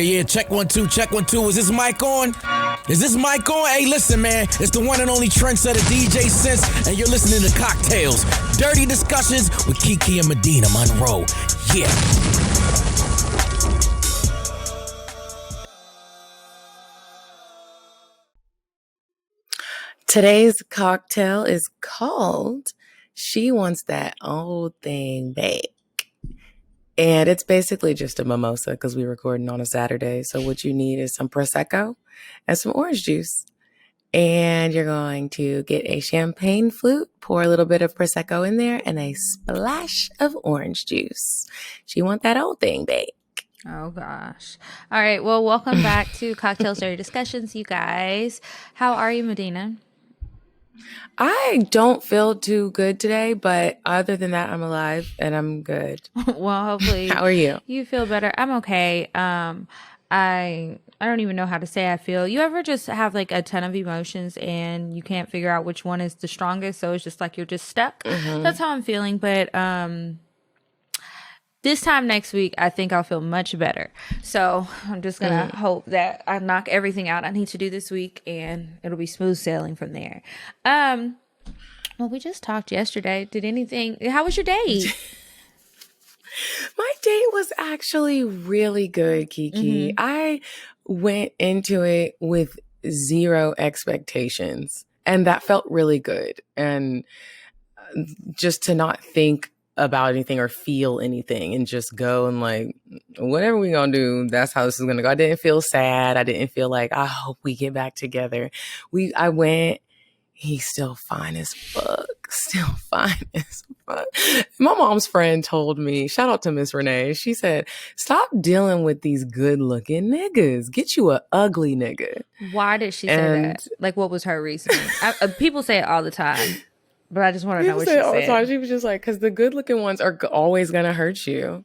Yeah, check 1 2, check 1 2. Is this mic on? Is this mic on? Hey, listen, man. It's the one and only trendsetter DJ Sense, and you're listening to CockTales. Dirty discussions with Kiki and Medina Monroe. Yeah. Today's cocktail is called She Wants That Old Thing Back. And it's basically just a mimosa because we're recording on a Saturday. So what you need is some Prosecco and some orange juice. And you're going to get a champagne flute, pour a little bit of Prosecco in there, and a splash of orange juice. She want that old thing back. Oh, gosh. All right. Well, welcome back to Cocktails Dirty Discussions, you guys. How are you, Medina? I don't feel too good today, but other than that, I'm alive and I'm good. Well, hopefully. How are you? You feel better. I'm okay. I don't even know how to say I feel. You ever just have like a ton of emotions and you can't figure out which one is the strongest? So it's just like you're just stuck. Mm-hmm. That's how I'm feeling. But this time next week, I think I'll feel much better. So I'm just going to hope that I knock everything out I need to do this week and it'll be smooth sailing from there. Well, we just talked yesterday. How was your day? My date was actually really good, Kiki. Mm-hmm. I went into it with zero expectations, and that felt really good. And just to not think about anything or feel anything and just go and like, whatever we gonna do, that's how this is gonna go. I didn't feel sad. I didn't feel like, I hope we get back together. I went, he's still fine as fuck. Still fine as fuck. My mom's friend told me, shout out to Miss Renee. She said, stop dealing with these good looking niggas. Get you a ugly nigga. Why did she say that? Like, what was her reasoning? People say it all the time, but I just want to know what she said. All the time. She was just like, because the good looking ones are always going to hurt you.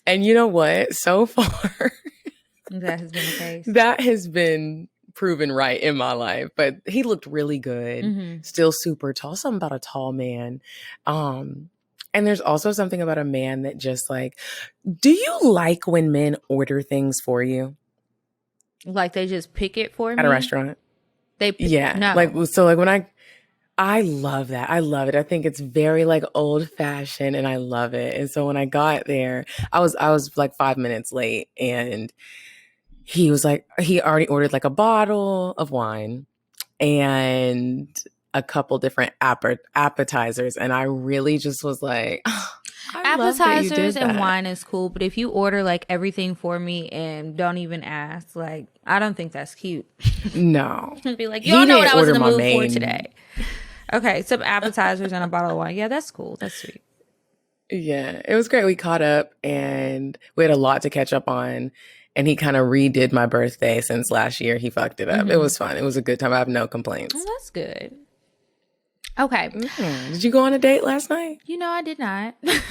And you know what? So far, that has been the case. That has been proven right in my life, but he looked really good, still super tall, something about a tall man. And there's also something about a man that just like, do you like when men order things for you? Like they just pick it for me? At a restaurant? No. When I love that. I love it. I think it's very like old fashioned and I love it. And so when I got there, I was like 5 minutes late and he was like, he already ordered like a bottle of wine and a couple different appetizers. And I really just was like, appetizers and wine is cool. But if you order like everything for me and don't even ask, like, I don't think that's cute. No. Be like, you don't know what I was in the mood for today. Okay. Some appetizers and a bottle of wine. Yeah, that's cool. That's sweet. Yeah, it was great. We caught up and we had a lot to catch up on. And he kind of redid my birthday since last year. He fucked it up. Mm-hmm. It was fun. It was a good time. I have no complaints. Oh, that's good. Okay. Mm-hmm. Did you go on a date last night? I did not. I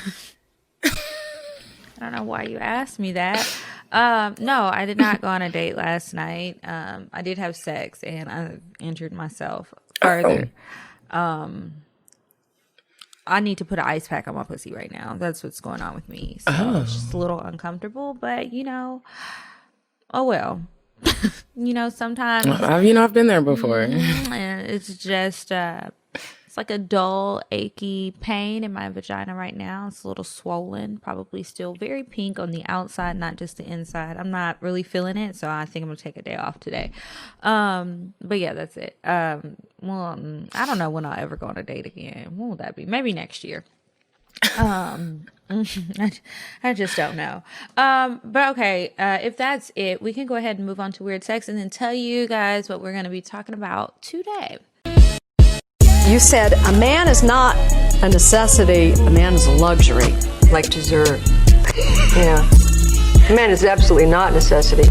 don't know why you asked me that. No, I did not go on a date last night. I did have sex and I injured myself further. I need to put an ice pack on my pussy right now. That's what's going on with me. So it's just a little uncomfortable, but oh well. Sometimes. I've been there before. And it's just, it's like a dull, achy pain in my vagina right now. It's a little swollen, probably still very pink on the outside, not just the inside. I'm not really feeling it, so I think I'm gonna take a day off today. But yeah, that's it. Well, I don't know when I'll ever go on a date again. When will that be? Maybe next year. I just don't know. But okay, if that's it, we can go ahead and move on to weird sex and then tell you guys what we're going to be talking about today. You said a man is not a necessity, a man is a luxury. Like dessert. Yeah. A man is absolutely not a necessity.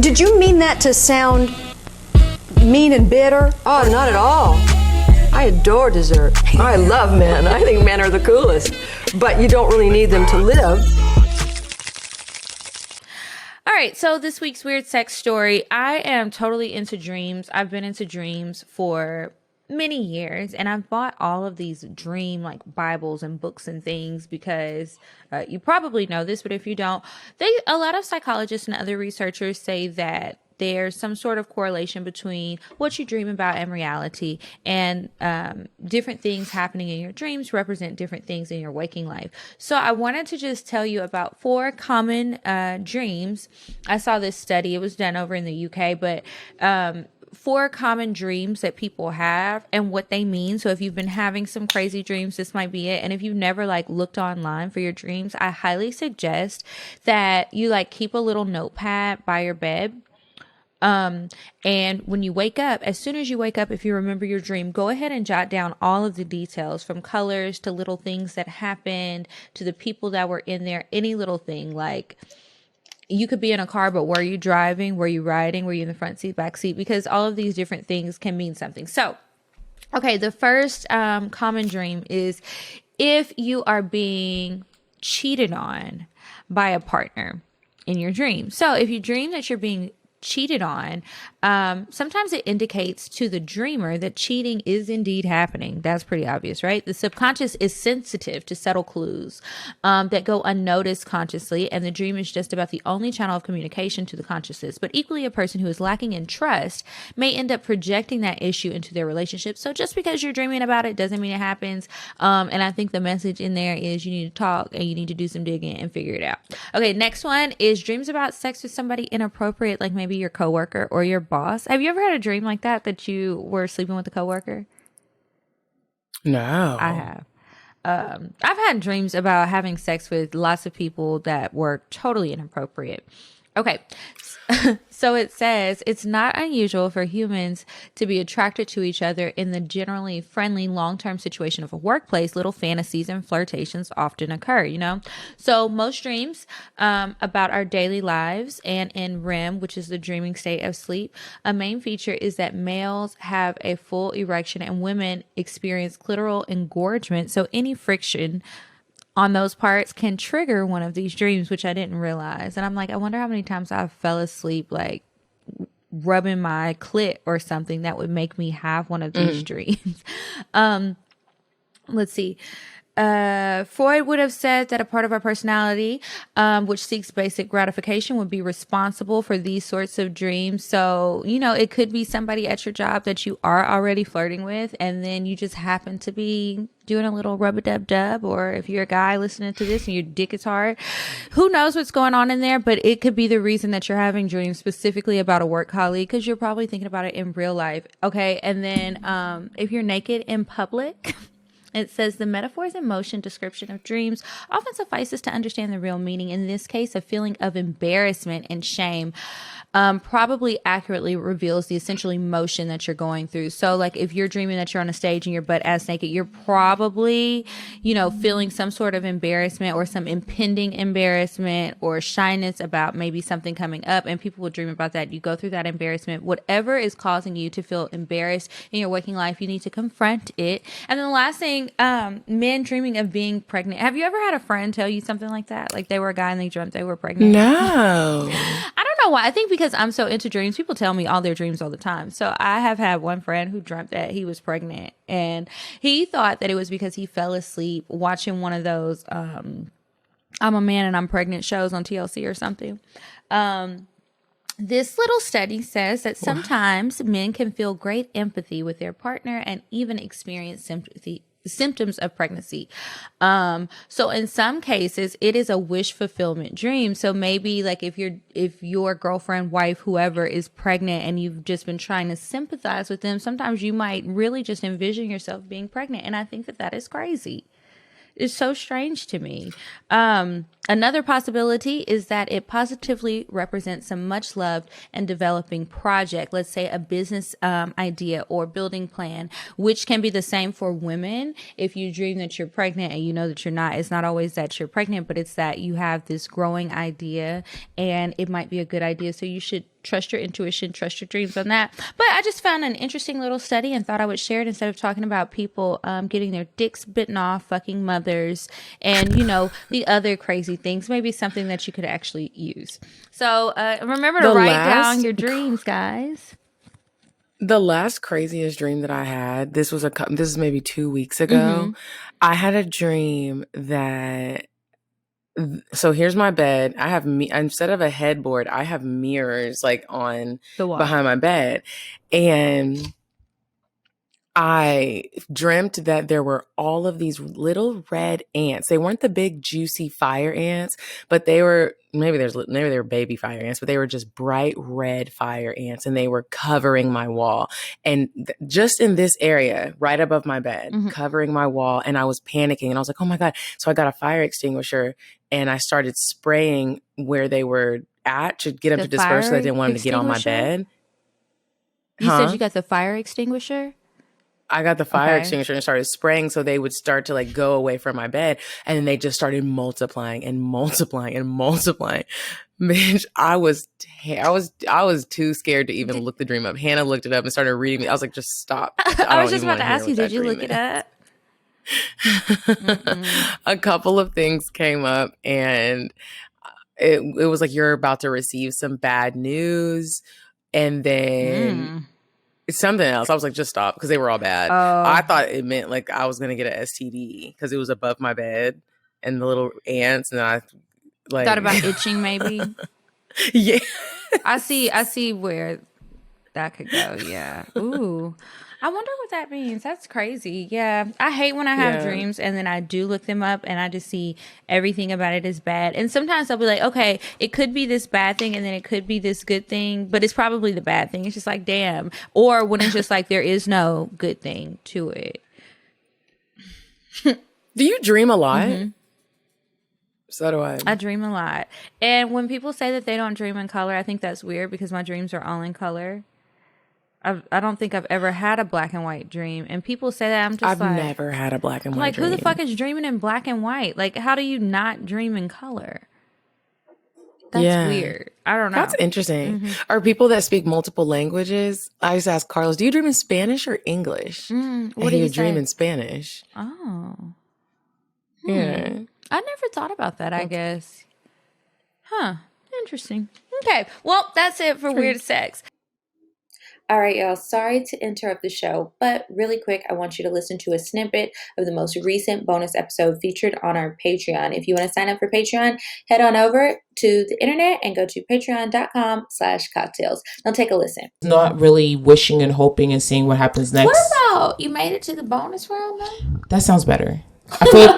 Did you mean that to sound mean and bitter? Oh, not at all. I adore dessert. I love men. I think men are the coolest. But you don't really need them to live. All right, so this week's weird sex story. I am totally into dreams. I've been into dreams for many years, and I've bought all of these dream like Bibles and books and things because you probably know this, but if you don't, a lot of psychologists and other researchers say that there's some sort of correlation between what you dream about and reality, and different things happening in your dreams represent different things in your waking life. So I wanted to just tell you about 4 common dreams. I saw this study. It was done over in the UK, but 4 common dreams that people have and what they mean. So if you've been having some crazy dreams, this might be it. And if you've never like looked online for your dreams, I highly suggest that you like keep a little notepad by your bed. And when you wake up, as soon as you wake up, if you remember your dream, go ahead and jot down all of the details, from colors to little things that happened to the people that were in there, any little thing. Like, you could be in a car, but were you driving? Were you riding? Were you in the front seat, back seat? Because all of these different things can mean something. So, okay, the first common dream is if you are being cheated on by a partner in your dream. So if you dream that you're being cheated on, sometimes it indicates to the dreamer that cheating is indeed happening. That's pretty obvious, right? The subconscious is sensitive to subtle clues that go unnoticed consciously, and the dream is just about the only channel of communication to the consciousness. But equally, a person who is lacking in trust may end up projecting that issue into their relationship. So just because you're dreaming about it doesn't mean it happens. And I think the message in there is you need to talk and you need to do some digging and figure it out. Okay, next one is dreams about sex with somebody inappropriate, like maybe your coworker or your boss. Have you ever had a dream like that you were sleeping with a coworker? No. I have. I've had dreams about having sex with lots of people that were totally inappropriate. Okay. So it says it's not unusual for humans to be attracted to each other in the generally friendly long-term situation of a workplace. Little fantasies and flirtations often occur, you know? So most dreams about our daily lives and in REM, which is the dreaming state of sleep, a main feature is that males have a full erection and women experience clitoral engorgement. So any friction on those parts can trigger one of these dreams, which I didn't realize. And I'm like, I wonder how many times I fell asleep, like rubbing my clit or something that would make me have one of these dreams. Let's see. Freud would have said that a part of our personality, which seeks basic gratification, would be responsible for these sorts of dreams. So, you know, it could be somebody at your job that you are already flirting with, and then you just happen to be doing a little rub-a-dub-dub, or if you're a guy listening to this and your dick is hard, who knows what's going on in there, but it could be the reason that you're having dreams specifically about a work colleague, because you're probably thinking about it in real life. Okay, and then if you're naked in public... It says the metaphors and motion description of dreams often suffices to understand the real meaning. In this case, a feeling of embarrassment and shame probably accurately reveals the essential emotion that you're going through. So like if you're dreaming that you're on a stage and you're butt ass naked, you're probably, you know, feeling some sort of embarrassment or some impending embarrassment or shyness about maybe something coming up, and people will dream about that. You go through that embarrassment. Whatever is causing you to feel embarrassed in your waking life, you need to confront it. And then the last thing, men dreaming of being pregnant. Have you ever had a friend tell you something like that? Like they were a guy and they dreamt they were pregnant? No. I don't know why. I think because I'm so into dreams, people tell me all their dreams all the time. So I have had one friend who dreamt that he was pregnant, and he thought that it was because he fell asleep watching one of those I'm a man and I'm pregnant shows on TLC or something. This little study says that sometimes men can feel great empathy with their partner and even experience symptoms of pregnancy. So in some cases, it is a wish fulfillment dream. So maybe like if your girlfriend, wife, whoever is pregnant and you've just been trying to sympathize with them, sometimes you might really just envision yourself being pregnant. And I think that is crazy. It's so strange to me. Another possibility is that it positively represents some much loved and developing project, let's say a business idea or building plan, which can be the same for women. If you dream that you're pregnant and you know that you're not, it's not always that you're pregnant, but it's that you have this growing idea and it might be a good idea. So you should trust your intuition, trust your dreams on that. But I just found an interesting little study and thought I would share it instead of talking about people getting their dicks bitten off, fucking mothers, and, you know, the other crazy things. Maybe something that you could actually use. So remember to write down your dreams, guys. The last craziest dream that I had, this is maybe 2 weeks ago. I had a dream that so here's my bed. I have instead of a headboard, I have mirrors like on The wall. behind my bed. And I dreamt that there were all of these little red ants. They weren't the big juicy fire ants, but they were maybe they were baby fire ants, but they were just bright red fire ants, and they were covering my wall. And just in this area, right above my bed, covering my wall, and I was panicking, and I was like, "Oh my God!" So I got a fire extinguisher, and I started spraying where they were at to get them to disperse, because I didn't want them to get on my bed. You said you got the fire extinguisher? I got the fire extinguisher and started spraying so they would start to like go away from my bed. And then they just started multiplying and multiplying and multiplying. Bitch, I was too scared to even look the dream up. Hannah looked it up and started reading me. I was like, just stop. I was just about to ask you, did you look it up? A couple of things came up, and it was like, you're about to receive some bad news. And then something else. I was like, just stop, because they were all bad. I thought it meant like I was going to get an STD because it was above my bed and the little ants. And I thought about itching maybe. Yeah. I see where that could go. Yeah. Ooh. I wonder what that means. That's crazy. Yeah. I hate when I have dreams and then I do look them up and I just see everything about it is bad. And sometimes I'll be like, okay, it could be this bad thing and then it could be this good thing, but it's probably the bad thing. It's just like, damn. Or when it's just like there is no good thing to it. Do you dream a lot? So do I. I dream a lot. And when people say that they don't dream in color, I think that's weird because my dreams are all in color. I don't think I've ever had a black and white dream. And people say that, I'm just I've like... I've never had a black and white dream. Who the fuck is dreaming in black and white? Like, how do you not dream in color? That's weird. I don't know. That's interesting. Are people that speak multiple languages? I used to ask Carlos, do you dream in Spanish or English? What do you dream in Spanish? Oh. Yeah. I never thought about that, I guess. Huh. Interesting. Okay. Well, that's it for Weird Sex. All right, y'all. Sorry to interrupt the show, but really quick, I want you to listen to a snippet of the most recent bonus episode featured on our Patreon. If you want to sign up for Patreon, head on over to the internet and go to patreon.com/CockTales. Now take a listen. Not really wishing and hoping and seeing what happens next. What about you made it to the bonus round though? That sounds better. I feel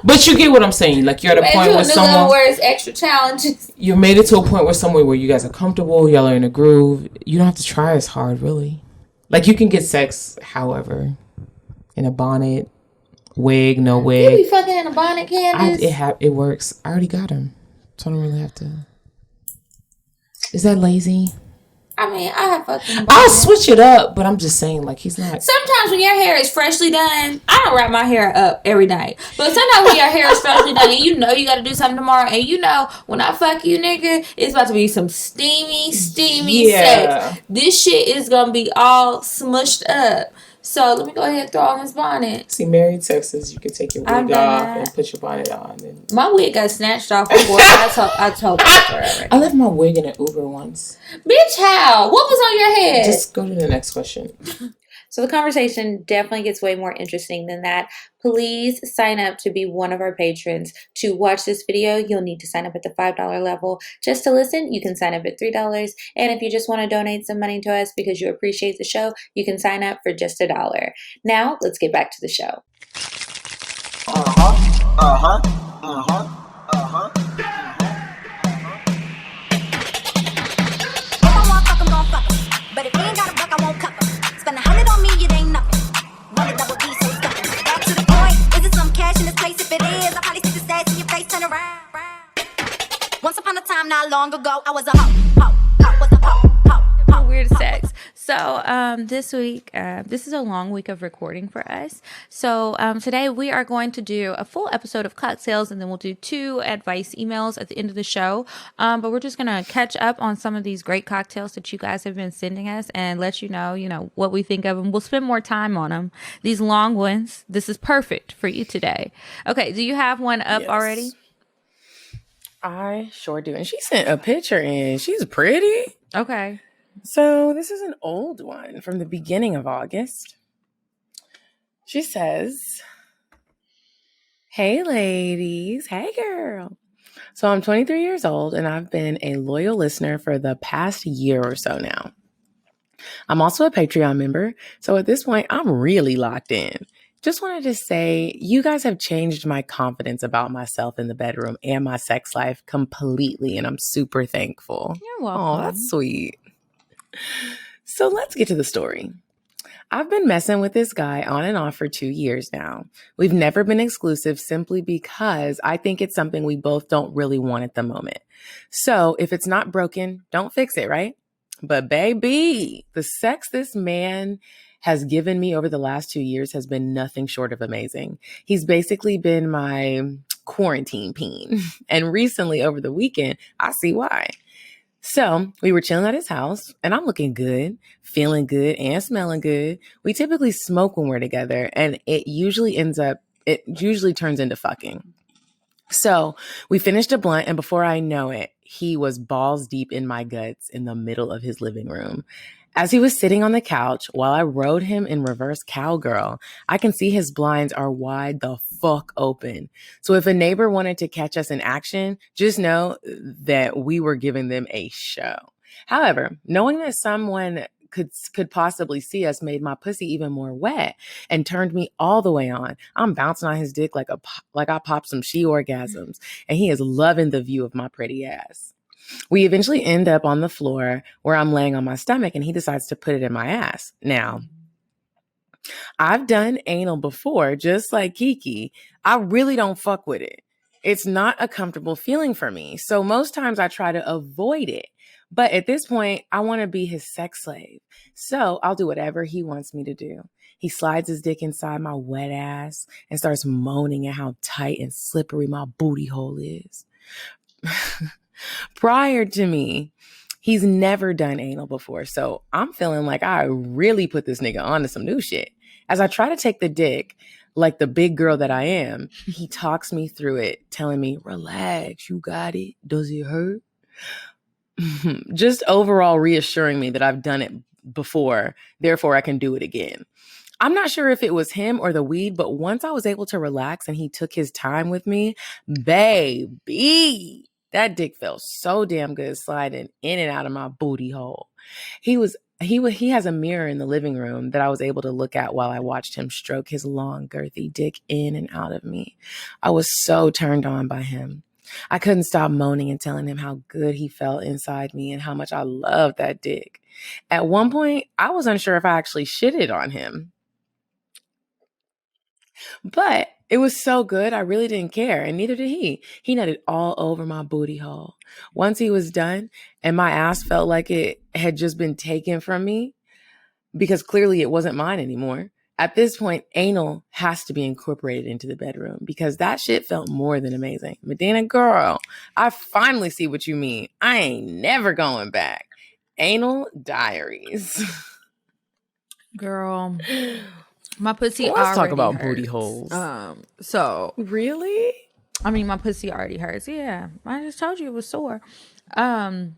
but you get what I'm saying. Like you're at a point where someone where it's extra challenges. You made it to a point where you guys are comfortable, y'all are in a groove. You don't have to try as hard, really. Like you can get sex, however, in a bonnet, wig, no wig. You be fucking in a bonnet, Candace? It works. I already got him, so I don't really have to. Is that lazy? I mean, I have fucking. I'll switch it up, but I'm just saying, like, he's not. Sometimes when your hair is freshly done, I don't wrap my hair up every night. But sometimes when your hair is freshly done, and you know you got to do something tomorrow, and you know when I fuck you, nigga, it's about to be some steamy sex. This shit is gonna be all smushed up. So let me go ahead and throw on this bonnet. See, married sexes, you can take your wig off and put your bonnet on. And... My wig got snatched off before. I told you forever. I left my wig in an Uber once. Bitch, how? What was on your head? Just go to the next question. So the conversation definitely gets way more interesting than that. Please sign up to be one of our patrons. To watch this video, you'll need to sign up at the $5 level. Just to listen, you can sign up at $3. And if you just want to donate some money to us because you appreciate the show, you can sign up for just $1. Now, let's get back to the show. If I want fuck, I'm gon' fuck 'em. But if he ain't got a buck, I won't cuff 'em. Spend 100 on me, it ain't nothing. Run a double D, so stuffin'. Back to the point, is it some cash in this place? If it is, I'll probably stick the stats in your face, turn around. Once upon a time, not long ago, I was a hoe, was a hoe. Weird Sex. So this week, this is a long week of recording for us. So today we are going to do a full episode of CockTales, and then we'll do 2 advice emails at the end of the show. But we're just going to catch up on some of these great cocktails that you guys have been sending us and let you know, what we think of them. We'll spend more time on them. These long ones, this is perfect for you today. Okay, do you have one up already? I sure do. And she sent a picture in. She's pretty. Okay. So this is an old one from the beginning of August. She says, "Hey ladies, hey girl. So I'm 23 years old and I've been a loyal listener for the past year or so now. I'm also a Patreon member, so at this point I'm really locked in. Just wanted to say you guys have changed my confidence about myself in the bedroom and my sex life completely, and I'm super thankful." You're welcome. Oh, that's sweet. So let's get to the story. I've been messing with this guy on and off for 2 years now. We've never been exclusive simply because I think it's something we both don't really want at the moment. So if it's not broken, don't fix it, right? But baby, the sex this man has given me over the last 2 years has been nothing short of amazing. He's basically been my quarantine peen. And recently over the weekend, I see why. So we were chilling at his house and I'm looking good, feeling good, and smelling good. We typically smoke when we're together and it usually turns into fucking. So we finished a blunt and before I know it, he was balls deep in my guts in the middle of his living room. As he was sitting on the couch while I rode him in reverse cowgirl, I can see his blinds are wide the fuck open. So if a neighbor wanted to catch us in action, just know that we were giving them a show. However, knowing that someone could possibly see us made my pussy even more wet and turned me all the way on. I'm bouncing on his dick like I popped some she orgasms, and he is loving the view of my pretty ass. We eventually end up on the floor where I'm laying on my stomach and he decides to put it in my ass. Now, I've done anal before, just like Kiki. I really don't fuck with it. It's not a comfortable feeling for me. So most times I try to avoid it. But at this point, I want to be his sex slave. So I'll do whatever he wants me to do. He slides his dick inside my wet ass and starts moaning at how tight and slippery my booty hole is. Prior to me, he's never done anal before. So I'm feeling like I really put this nigga onto some new shit. As I try to take the dick, like the big girl that I am, he talks me through it, telling me, "Relax, you got it. Does it hurt?" Just overall reassuring me that I've done it before, therefore I can do it again. I'm not sure if it was him or the weed, but once I was able to relax and he took his time with me, baby, that dick felt so damn good sliding in and out of my booty hole. He has a mirror in the living room that I was able to look at while I watched him stroke his long, girthy dick in and out of me. I was so turned on by him. I couldn't stop moaning and telling him how good he felt inside me and how much I loved that dick. At one point, I was unsure if I actually shitted on him. But it was so good, I really didn't care, and neither did he. He nutted all over my booty hole. Once he was done, and my ass felt like it had just been taken from me, because clearly it wasn't mine anymore. At this point, anal has to be incorporated into the bedroom because that shit felt more than amazing. Medina, girl, I finally see what you mean. I ain't never going back. Anal diaries. Girl, my pussy Let's already talk about hurts. booty holes. So Really? I mean, my pussy already hurts. Yeah, I just told you it was sore. My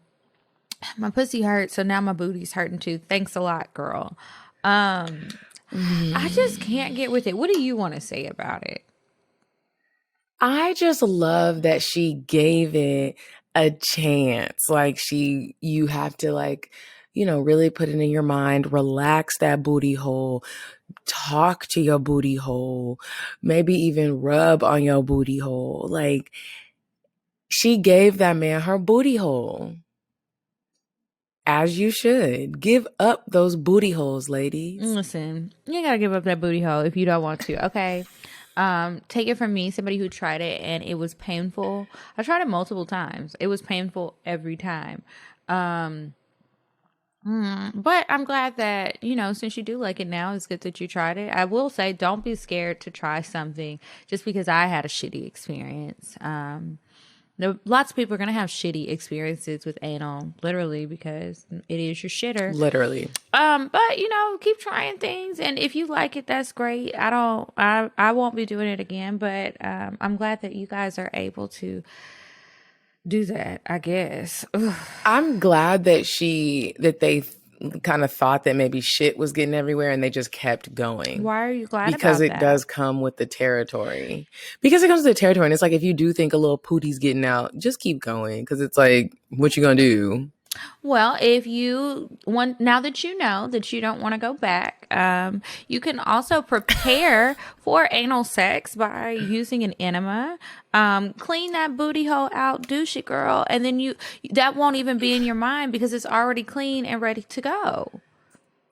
pussy hurts, so now my booty's hurting too. Thanks a lot, girl. I just can't get with it. What do you want to say about it? I just love that she gave it a chance. Like you have to really put it in your mind, relax that booty hole, talk to your booty hole, maybe even rub on your booty hole. Like she gave that man her booty hole. As you should. Give up those booty holes, ladies. Listen, you ain't gotta give up that booty hole if you don't want to, okay? Take it from me, somebody who tried it and it was painful. I tried it multiple times. It was painful every time. But I'm glad that, since you do like it now, it's good that you tried it. I will say, don't be scared to try something just because I had a shitty experience. Lots of people are going to have shitty experiences with anal, literally, because it is your shitter. Literally. But keep trying things, and if you like it, that's great. I won't be doing it again, but I'm glad that you guys are able to do that, I guess. Ugh. I'm glad that they kind of thought that maybe shit was getting everywhere and they just kept going. Why are you glad because about it that? does come with the territory. Because it comes with the territory. And it's like, if you do think a little pootie's getting out, just keep going. Because it's like, what you gonna do? Well, if you want, now that you know that you don't want to go back, you can also prepare for anal sex by using an enema. Clean that booty hole out, douche it, girl, and then that won't even be in your mind because it's already clean and ready to go.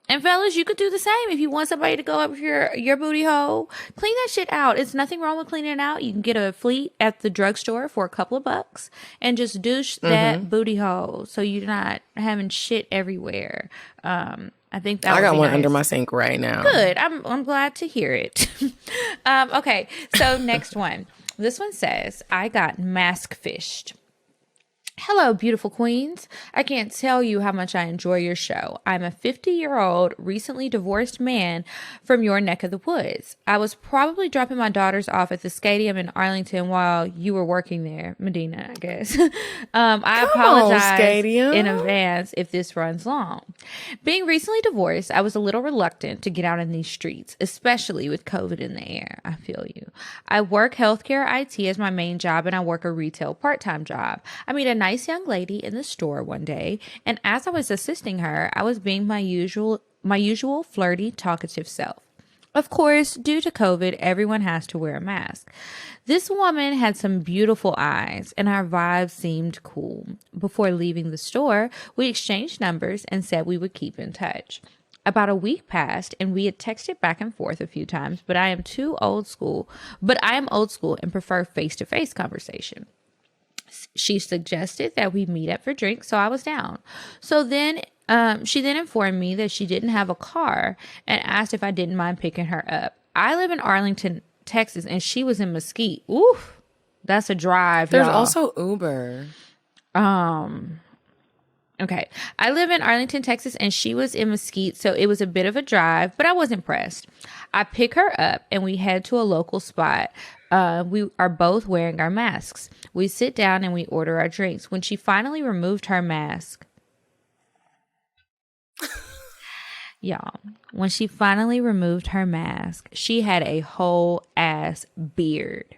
And fellas, you could do the same. If you want somebody to go up your booty hole, clean that shit out. It's nothing wrong with cleaning it out. You can get a fleet at the drugstore for a couple of bucks and just douche that booty hole so you're not having shit everywhere. I think that I got one nice. under my sink right now. Good. I'm glad to hear it. Okay, so next one. This one says, I got mask fished. Hello, beautiful queens. I can't tell you how much I enjoy your show. I'm a 50-year-old, recently divorced man from your neck of the woods. I was probably dropping my daughters off at the stadium in Arlington while you were working there, Medina, I guess. I apologize in advance if this runs long. Being recently divorced, I was a little reluctant to get out in these streets, especially with COVID in the air. I feel you. I work healthcare IT as my main job, and I work a retail part-time job. I mean, a nice young lady in the store one day, and as I was assisting her, I was being my usual flirty, talkative self. Of course, due to COVID, everyone has to wear a mask. This woman had some beautiful eyes, and our vibe seemed cool. Before leaving the store, we exchanged numbers and said we would keep in touch. About a week passed, and we had texted back and forth a few times, but I am old school and prefer face-to-face conversation. She suggested that we meet up for drinks, so I was down. So then she then informed me that she didn't have a car and asked if I didn't mind picking her up. I live in Arlington, Texas, and she was in Mesquite. Oof, that's a drive. There's y'all. also Uber. Okay. I live in Arlington, Texas, and she was in Mesquite, so it was a bit of a drive, but I was impressed. I pick her up, and we head to a local spot. We are both wearing our masks. We sit down and we order our drinks. When she finally removed her mask, when she finally removed her mask, she had a whole ass beard.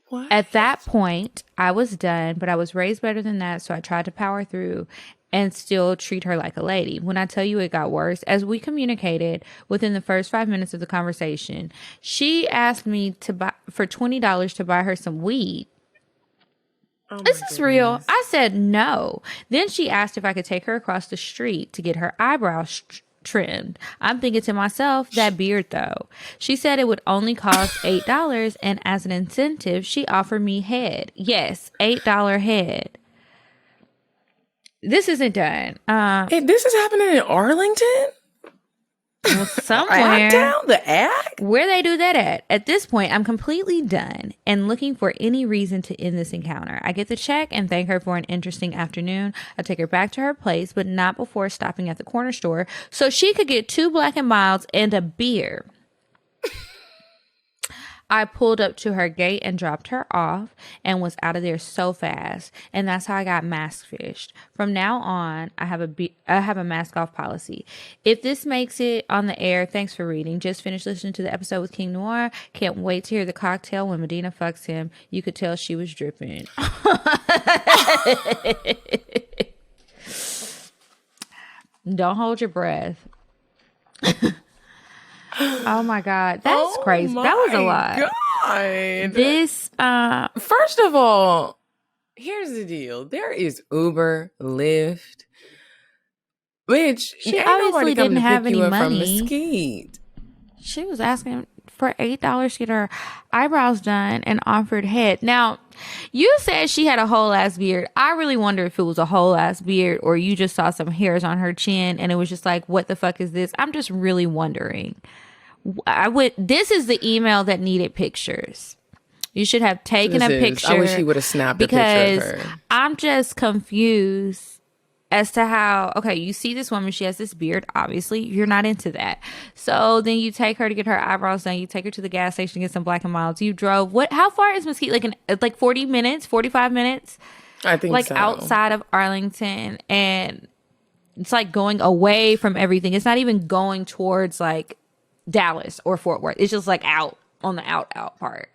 What? At that point, I was done, but I was raised better than that, so I tried to power through and still treat her like a lady. When I tell you it got worse, as we communicated within the first 5 minutes of the conversation, she asked me to buy for $20 to buy her some weed. Oh, this is real. I said no. Then she asked if I could take her across the street to get her eyebrows trimmed. I'm thinking to myself, that beard though. She said it would only cost $8, and as an incentive, she offered me head. Yes, $8 head. This isn't done. This is happening in Arlington? Well, somewhere. Down the act? Where they do that at? At this point, I'm completely done and looking for any reason to end this encounter. I get the check and thank her for an interesting afternoon. I take her back to her place, but not before stopping at the corner store so she could get 2 Black & Milds and a beer. I pulled up to her gate and dropped her off and was out of there so fast. And that's how I got mask fished. From now on, I have a mask off policy. If this makes it on the air, thanks for reading. Just finished listening to the episode with King Noir. Can't wait to hear the cocktail when Medina fucks him. You could tell she was dripping. Don't hold your breath. Oh my God, that's crazy. That was a lot. God. This first of all, here's the deal. There is Uber, Lyft, which she ain't obviously nobody come didn't to have pick any you up money. From Mesquite. She was asking for $8 to get her eyebrows done and offered head. Now, you said she had a whole ass beard. I really wonder if it was a whole ass beard or you just saw some hairs on her chin and it was just like, what the fuck is this? I'm just really wondering. This is the email that needed pictures. You should have taken a picture. I wish he would have snapped a picture of her. I'm just confused as to how, okay, you see this woman, she has this beard, obviously you're not into that. So then you take her to get her eyebrows done, you take her to the gas station to get some Black and Milds. You drove, how far is Mesquite? Like 40 minutes, 45 minutes? I think like so. outside of Arlington, and it's like going away from everything. It's not even going towards like Dallas or Fort Worth. It's just like out on the out part.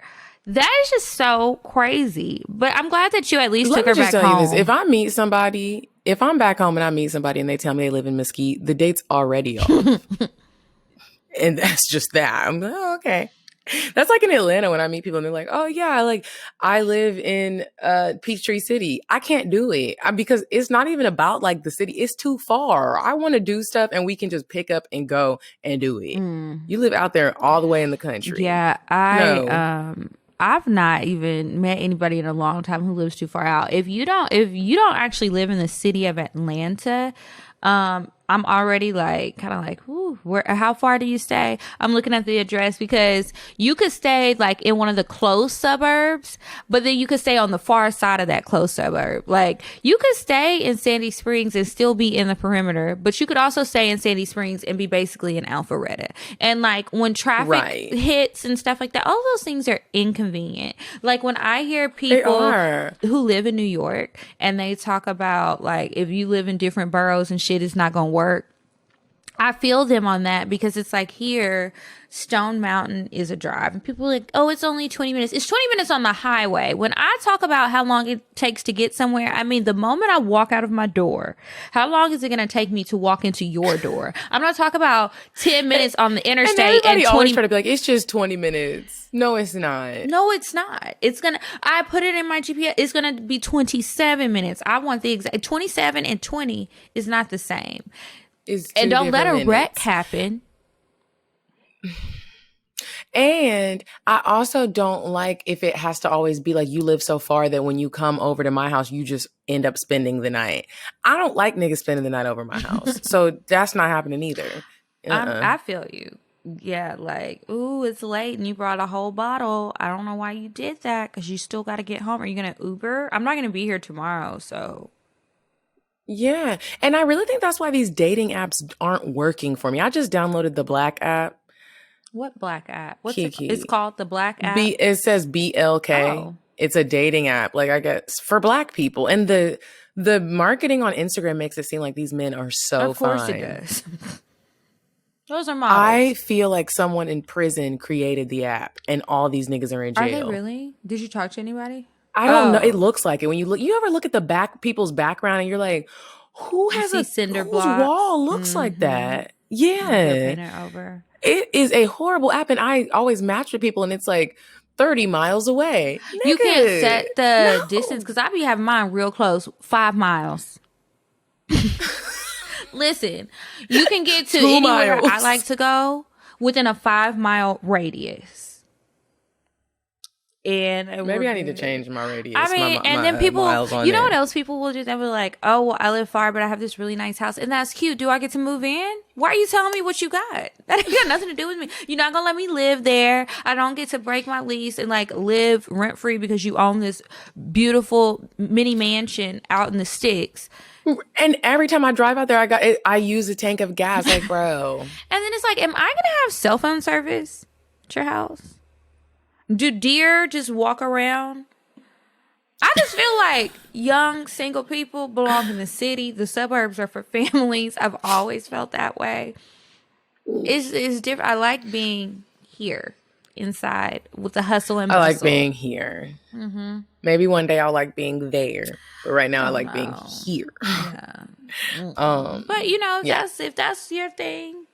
That is just so crazy. But I'm glad that you at least took her back home. If I meet somebody, if I'm back home and I meet somebody and they tell me they live in Mesquite, the date's already off. And that's just that. I'm like, oh, okay. That's like in Atlanta when I meet people and they're like, oh yeah, like I live in Peachtree City. I can't do it because it's not even about like the city. It's too far. I want to do stuff and we can just pick up and go and do it. You live out there all the way in the country. Yeah, I've not even met anybody in a long time who lives too far out. If you don't actually live in the city of Atlanta, I'm already like kind of like, ooh, how far do you stay? I'm looking at the address because you could stay like in one of the close suburbs, but then you could stay on the far side of that close suburb. Like you could stay in Sandy Springs and still be in the perimeter, but you could also stay in Sandy Springs and be basically in Alpharetta. And like when traffic hits and stuff like that, all those things are inconvenient. Like when I hear people who live in New York and they talk about like if you live in different boroughs and shit is not going to work, I feel them on that because it's like here, Stone Mountain is a drive. And people are like, oh, it's only 20 minutes. It's 20 minutes on the highway. When I talk about how long it takes to get somewhere, I mean, the moment I walk out of my door, how long is it going to take me to walk into your door? I'm not talking about 10 minutes on the interstate. And everybody always try to be like, it's just 20 minutes. No, it's not. No, it's not. I put it in my GPS. It's going to be 27 minutes. I want the exact 27 and 20 is not the same. And don't let a wreck happen. And I also don't like if it has to always be like you live so far that when you come over to my house, you just end up spending the night. I don't like niggas spending the night over my house. So that's not happening either. I feel you. Yeah, like, ooh, it's late and you brought a whole bottle. I don't know why you did that because you still got to get home. Are you going to Uber? I'm not going to be here tomorrow, so... Yeah. And I really think that's why these dating apps aren't working for me. I just downloaded the Black app. What Black app? What's Kiki. It's called the Black app? It says BLK. Oh. It's a dating app, like I guess, for Black people. And the marketing on Instagram makes it seem like these men are so fine. Of course it does. Those are models. I feel like someone in prison created the app and all these niggas are in jail. Are they really? Did you talk to anybody? I don't know. It looks like it. When you ever look at the people's background and you're like, whose wall looks like that? Yeah. Over. It is a horrible app. And I always match with people and it's like 30 miles away. Nigga, you can't set the distance because I be having mine real close, 5 miles. Listen, you can get to anywhere I like to go within a 5-mile radius. And maybe I need to change my radius. I mean, and then people, you know what else people will do? They'll be like, oh, well, I live far, but I have this really nice house. And that's cute. Do I get to move in? Why are you telling me what you got? That ain't got nothing to do with me. You're not going to let me live there. I don't get to break my lease and like live rent free because you own this beautiful mini mansion out in the sticks. And every time I drive out there, I use a tank of gas. Like, bro. And then it's like, am I going to have cell phone service at your house? Do deer just walk around? I just feel like young single people belong in the city. The suburbs are for families. I've always felt that way. It's different. I like being here inside with the hustle and bustle. I like being here. Mm-hmm. Maybe one day I'll like being there. But right now I like being here. Yeah. But you know, if that's your thing,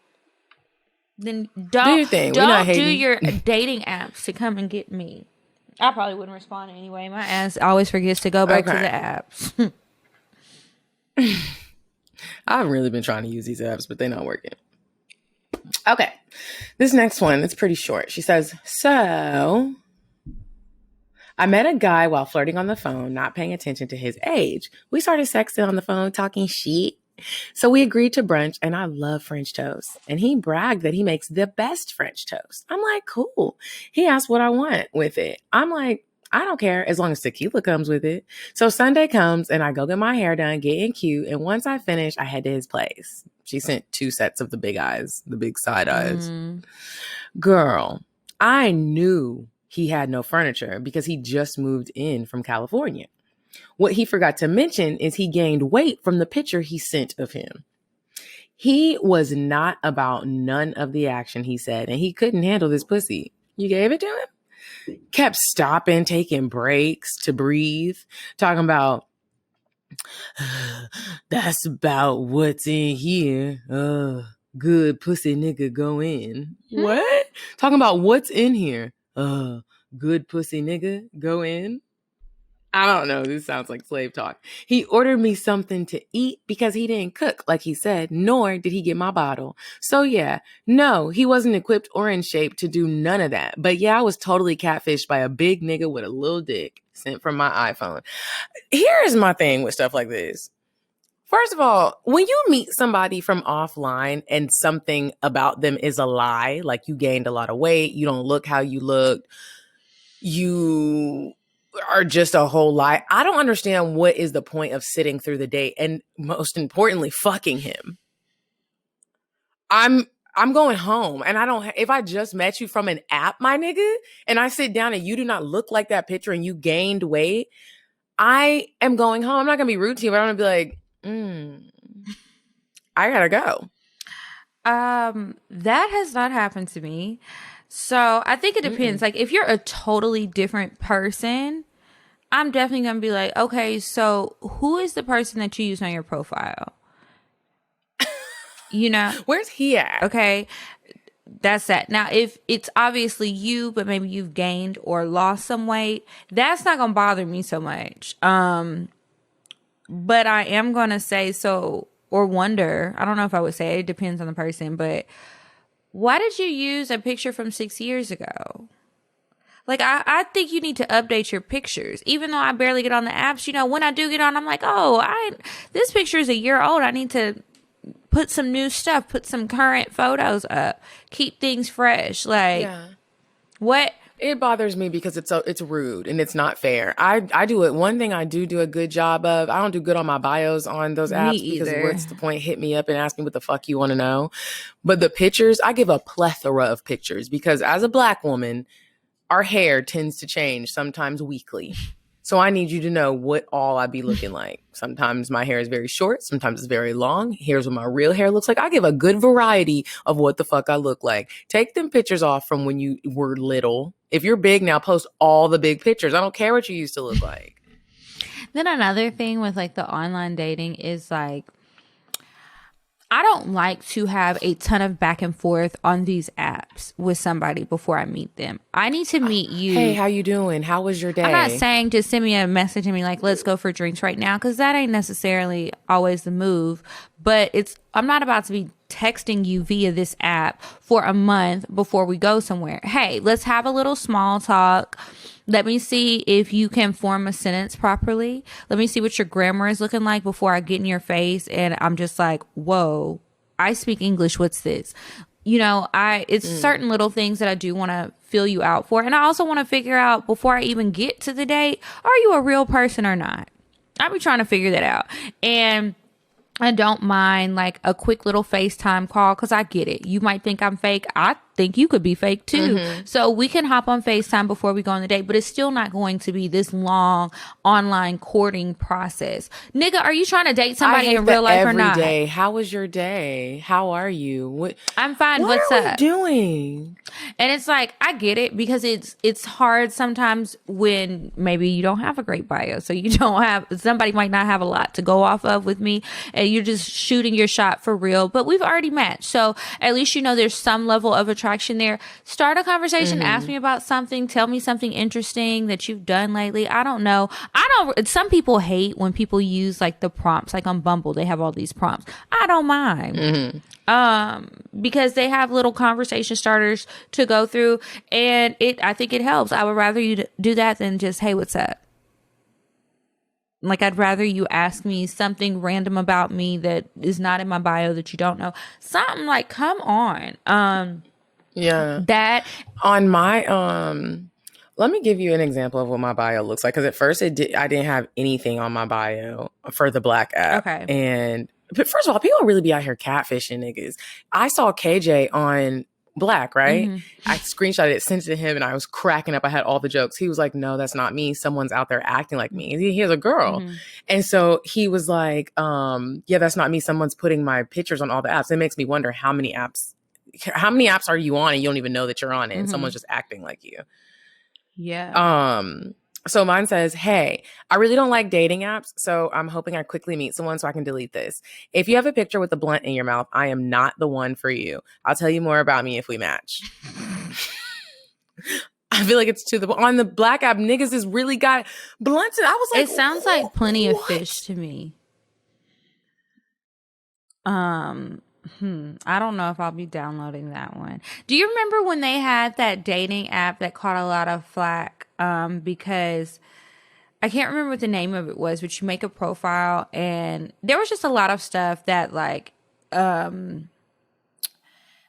then don't do your dating apps to come and get me. I probably wouldn't respond anyway. My ass always forgets to go back to the apps. I've really been trying to use these apps, but they're not working. Okay. This next one, it's pretty short. She says, so I met a guy while flirting on the phone, not paying attention to his age. We started sexting on the phone, talking shit. So we agreed to brunch, and I love French toast. And he bragged that he makes the best French toast. I'm like, cool. He asked what I want with it. I'm like, I don't care as long as tequila comes with it. So Sunday comes and I go get my hair done, getting cute. And once I finish, I head to his place. She sent 2 sets of the big eyes, the big side eyes. Girl, I knew he had no furniture because he just moved in from California. What he forgot to mention is he gained weight from the picture he sent of him. He was not about none of the action, he said, and he couldn't handle this pussy. You gave it to him? Kept stopping, taking breaks to breathe, talking about, that's about what's in here. Good pussy nigga go in. What? Talking about what's in here. Good pussy nigga go in. I don't know. This sounds like slave talk. He ordered me something to eat because he didn't cook, like he said, nor did he get my bottle. So yeah, no, he wasn't equipped or in shape to do none of that. But yeah, I was totally catfished by a big nigga with a little dick sent from my iPhone. Here's my thing with stuff like this. First of all, when you meet somebody from offline and something about them is a lie, like you gained a lot of weight, you don't look how you looked, you are just a whole lie. I don't understand what is the point of sitting through the date and most importantly, fucking him. I'm going home and if I just met you from an app, my nigga, and I sit down and you do not look like that picture and you gained weight, I am going home. I'm not going to be rude to you, but I'm going to be like, I gotta go. That has not happened to me. So I think it depends. Like if you're a totally different person, I'm definitely going to be like, okay, so who is the person that you use on your profile? You know? Where's he at? Okay. That's that. Now, if it's obviously you, but maybe you've gained or lost some weight, that's not going to bother me so much. But I am going to say or wonder, I don't know if I would say it depends on the person, but why did you use a picture from 6 years ago? Like, I think you need to update your pictures. Even though I barely get on the apps, you know, when I do get on, I'm like, this picture is a year old. I need to put some new stuff, put some current photos up, keep things fresh. Like, what? It bothers me because it's rude and it's not fair. I do it. One thing I do a good job of, I don't do good on my bios on those apps because what's the point? Hit me up and ask me what the fuck you want to know. But the pictures, I give a plethora of pictures because as a Black woman, our hair tends to change sometimes weekly. So I need you to know what all I be looking like. Sometimes my hair is very short. Sometimes it's very long. Here's what my real hair looks like. I give a good variety of what the fuck I look like. Take them pictures off from when you were little. If you're big now, post all the big pictures. I don't care what you used to look like. Then another thing with like the online dating is like, I don't like to have a ton of back and forth on these apps with somebody before I meet them. I need to meet you. Hey, how you doing? How was your day? I'm not saying just send me a message and be like, let's go for drinks right now, because that ain't necessarily always the move. But I'm not about to be texting you via this app for a month before we go somewhere. Hey, let's have a little small talk. Let me see if you can form a sentence properly. Let me see what your grammar is looking like before I get in your face and I'm just like, whoa, I speak English. What's this? You know, it's certain little things that I do want to feel you out for. And I also want to figure out before I even get to the date, are you a real person or not? I'll be trying to figure that out. And I don't mind like a quick little FaceTime call because I get it. You might think I'm fake. I think you could be fake too. So we can hop on FaceTime before we go on the date, but it's still not going to be this long online courting process. Nigga, are you trying to date somebody in real life or not? Every day. How was your day? How are you? I'm fine. What's up? What are we doing? And it's like, I get it because it's hard sometimes when maybe you don't have a great bio. So you don't have, somebody might not have a lot to go off of with me and you're just shooting your shot for real, but we've already matched. So at least you know there's some level of attraction there. Start a conversation, ask me about something, tell me something interesting that you've done lately. I don't know. Some people hate when people use like the prompts, like on Bumble, they have all these prompts. I don't mind. Because they have little conversation starters to go through and I think it helps. I would rather you do that than just, hey, what's up? Like, I'd rather you ask me something random about me that is not in my bio that you don't know. Something like, come on. Yeah. That on Let me give you an example of what my bio looks like. Because at first I didn't have anything on my bio for the Black app. Okay. But first of all, people really be out here catfishing niggas. I saw KJ on Black, right? I screenshotted it, sent it to him, and I was cracking up. I had all the jokes. He was like, no, that's not me. Someone's out there acting like me. He has a girl. And so he was like, yeah, that's not me. Someone's putting my pictures on all the apps. It makes me wonder how many apps are you on and you don't even know that you're on it and someone's just acting like you. Yeah. So mine says, hey, I really don't like dating apps, so I'm hoping I quickly meet someone so I can delete this. If you have a picture with a blunt in your mouth, I am not the one for you. I'll tell you more about me if we match. I feel like it's on the Black app, niggas has really got blunts. I was like, it sounds like Plenty of Fish to me. I don't know if I'll be downloading that one. Do you remember when they had that dating app that caught a lot of flack? Because I can't remember what the name of it was, but you make a profile and there was just a lot of stuff that like, a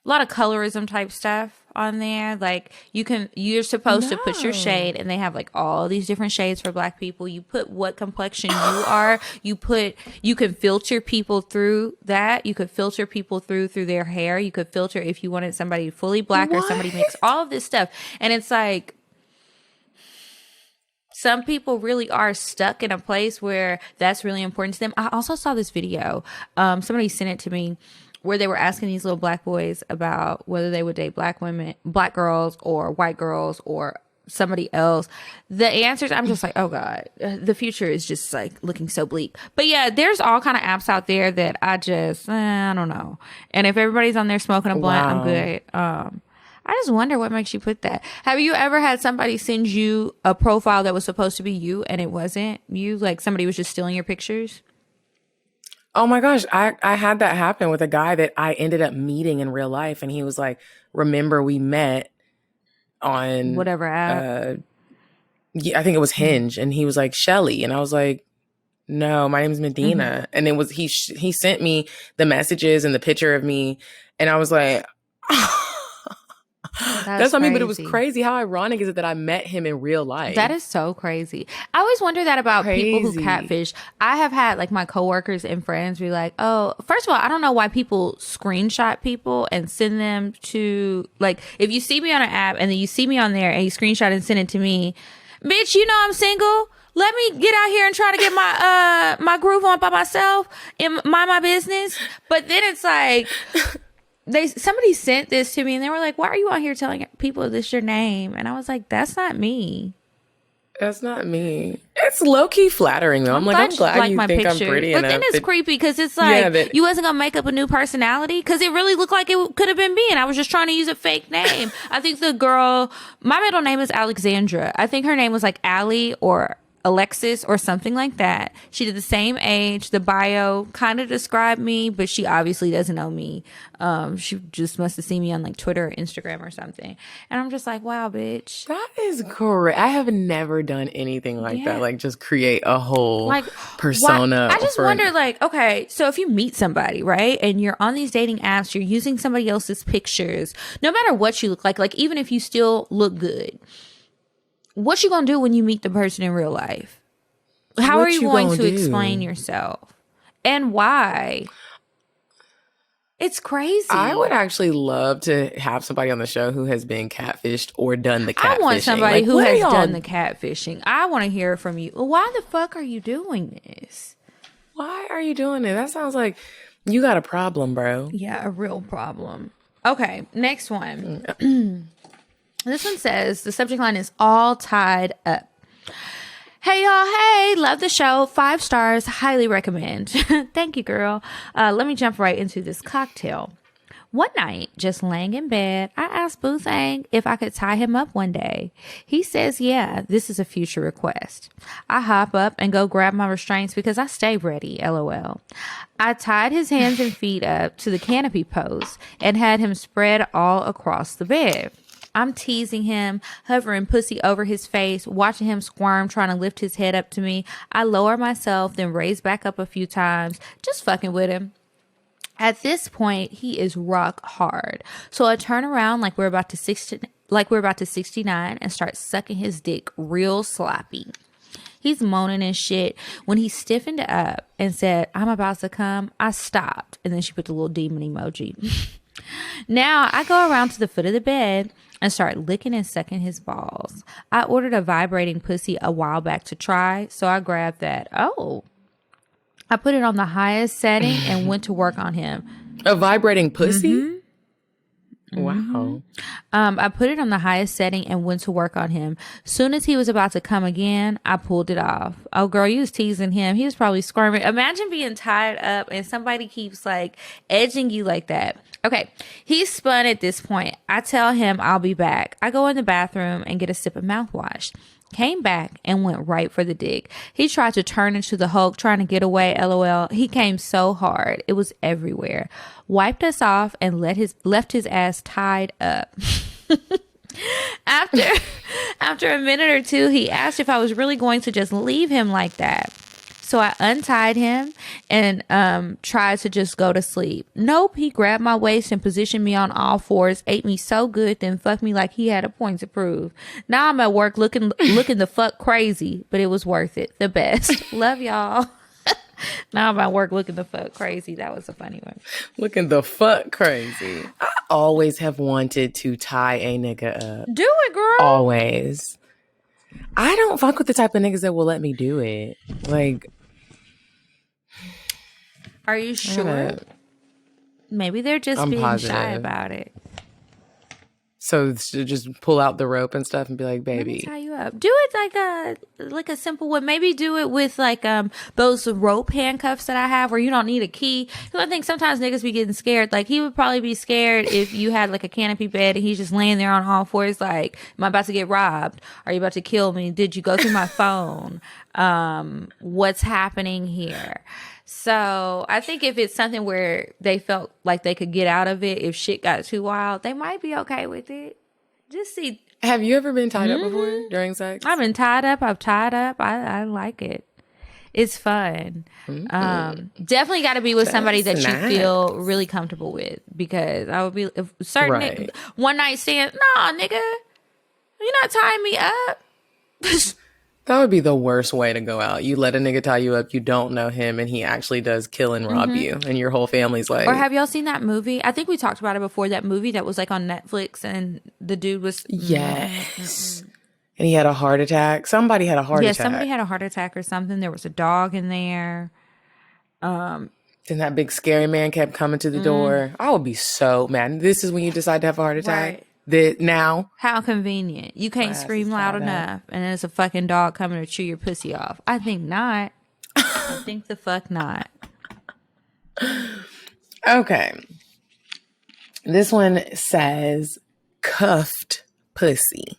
lot of colorism type stuff on there. Like you're supposed to put your shade and they have like all these different shades for Black people. You put what complexion you are. You can filter people through that. You could filter people through their hair. You could filter if you wanted somebody fully Black or somebody mixed, all of this stuff. And it's like, some people really are stuck in a place where that's really important to them. I also saw this video. Somebody sent it to me where they were asking these little Black boys about whether they would date Black women, Black girls or white girls or somebody else. The answers, I'm just like, oh God, the future is just like looking so bleak. But yeah, there's all kind of apps out there that I just, I don't know. And if everybody's on there smoking a blunt, I'm good. I just wonder what makes you put that. Have you ever had somebody send you a profile that was supposed to be you and it wasn't you? Like somebody was just stealing your pictures? Oh my gosh, I had that happen with a guy that I ended up meeting in real life. And he was like, remember we met on whatever app? I think it was Hinge. And he was like, Shelly. And I was like, no, my name's Medina. And it was, he sent me the messages and the picture of me. And I was like, that's not me, but it was crazy. How ironic is it that I met him in real life? That is so crazy. I always wonder that about people who catfish. I have had like my coworkers and friends be like, oh, first of all, I don't know why people screenshot people and send them to, like, if you see me on an app and then you see me on there and you screenshot and send it to me, bitch, you know I'm single. Let me get out here and try to get my groove on by myself and mind my business. But then it's like, somebody sent this to me and they were like, why are you out here telling people this your name? And I was like, that's not me. That's not me. It's low-key flattering though. I'm glad you think picture. I'm pretty. But then it's creepy because it's like, you wasn't gonna make up a new personality because it really looked like it could have been me and I was just trying to use a fake name. I think the girl, my middle name is Alexandra. I think her name was like Allie or Alexis or something like that. She did the same age. The bio kind of described me, but she obviously doesn't know me. She just must have seen me on like Twitter or Instagram or something. And I'm just like, wow, bitch. That is correct. I have never done anything like that. Like just create a whole like persona. I just wonder like, okay, so if you meet somebody, right? And you're on these dating apps, you're using somebody else's pictures, no matter what you look like even if you still look good, what you gonna do when you meet the person in real life? How are you going to explain yourself? And why? It's crazy. I would actually love to have somebody on the show who has been catfished or done the catfishing. I want somebody who has done the catfishing. I want to hear from you. Well, why the fuck are you doing this? Why are you doing it? That sounds like you got a problem, bro. Yeah, a real problem. Okay, next one. This one says, the subject line is all tied up. Hey, y'all. Hey, love the show. 5 stars. Highly recommend. Thank you, girl. Let me jump right into this cocktail. One night, just laying in bed, I asked Boothang if I could tie him up one day. He says, yeah, this is a future request. I hop up and go grab my restraints because I stay ready, LOL. I tied his hands and feet up to the canopy post and had him spread all across the bed. I'm teasing him, hovering pussy over his face, watching him squirm, trying to lift his head up to me. I lower myself, then raise back up a few times, just fucking with him. At this point, he is rock hard. So I turn around like we're about to like we're about to 69 and start sucking his dick real sloppy. He's moaning and shit. When he stiffened up and said, "I'm about to come," I stopped. And then she put the little demon emoji. Now I go around to the foot of the bed and start licking and sucking his balls. I ordered a vibrating pussy a while back to try, so I grabbed that. Oh. I put it on the highest setting and went to work on him. A vibrating pussy? Mm-hmm. Wow. I put it on the highest setting and went to work on him. Soon as he was about to come again, I pulled it off. Oh, girl, you was teasing him. He was probably squirming. Imagine being tied up and somebody keeps like edging you like that. Okay, he's spun at this point. I tell him I'll be back. I go in the bathroom and get a sip of mouthwash. Came back and went right for the dick. He tried to turn into the Hulk, trying to get away, LOL. He came so hard. It was everywhere. Wiped us off and left his ass tied up. After a minute or two, he asked if I was really going to just leave him like that. So I untied him and tried to just go to sleep. Nope, he grabbed my waist and positioned me on all fours, ate me so good, then fucked me like he had a point to prove. Now I'm at work looking the fuck crazy, but it was worth it. The best. Love y'all. Now I'm at work looking the fuck crazy. That was a funny one. Looking the fuck crazy. I always have wanted to tie a nigga up. Do it, girl. Always. I don't fuck with the type of niggas that will let me do it. Like, are you sure? Maybe they're just being positive. shy about it. So to just pull out the rope and stuff and be like, Let me baby. tie you up. Do it like a simple one. Maybe do it with like those rope handcuffs that I have where you don't need a key. Because I think sometimes niggas be getting scared. Like he would probably be scared if you had like a canopy bed and he's just laying there on all fours like, am I about to get robbed? Are you about to kill me? Did you go through my phone? What's happening here? So I think if it's something where they felt like they could get out of it, if shit got too wild, they might be okay with it. Just see. Have you ever been tied up before during sex? I've been tied up. I've tied up. I like it. It's fun. Definitely got to be with somebody that you feel really comfortable with, because I would be if certain one night stand. Nah, nigga, you're not tying me up. That would be the worst way to go out. You let a nigga tie you up, you don't know him, and he actually does kill and rob you, and your whole family's like... Or have y'all seen that movie? I think we talked about it before, that movie that was like on Netflix, and the dude was... Yes. And he had a heart attack. Somebody had a heart attack. Yeah, somebody had a heart attack or something. There was a dog in there. Then that big scary man kept coming to the door. I would be so mad. This is when you decide to have a heart attack? Right. Now? How convenient. You can't scream loud enough and there's a fucking dog coming to chew your pussy off. I think not. I think the fuck not. Okay. This one says cuffed pussy.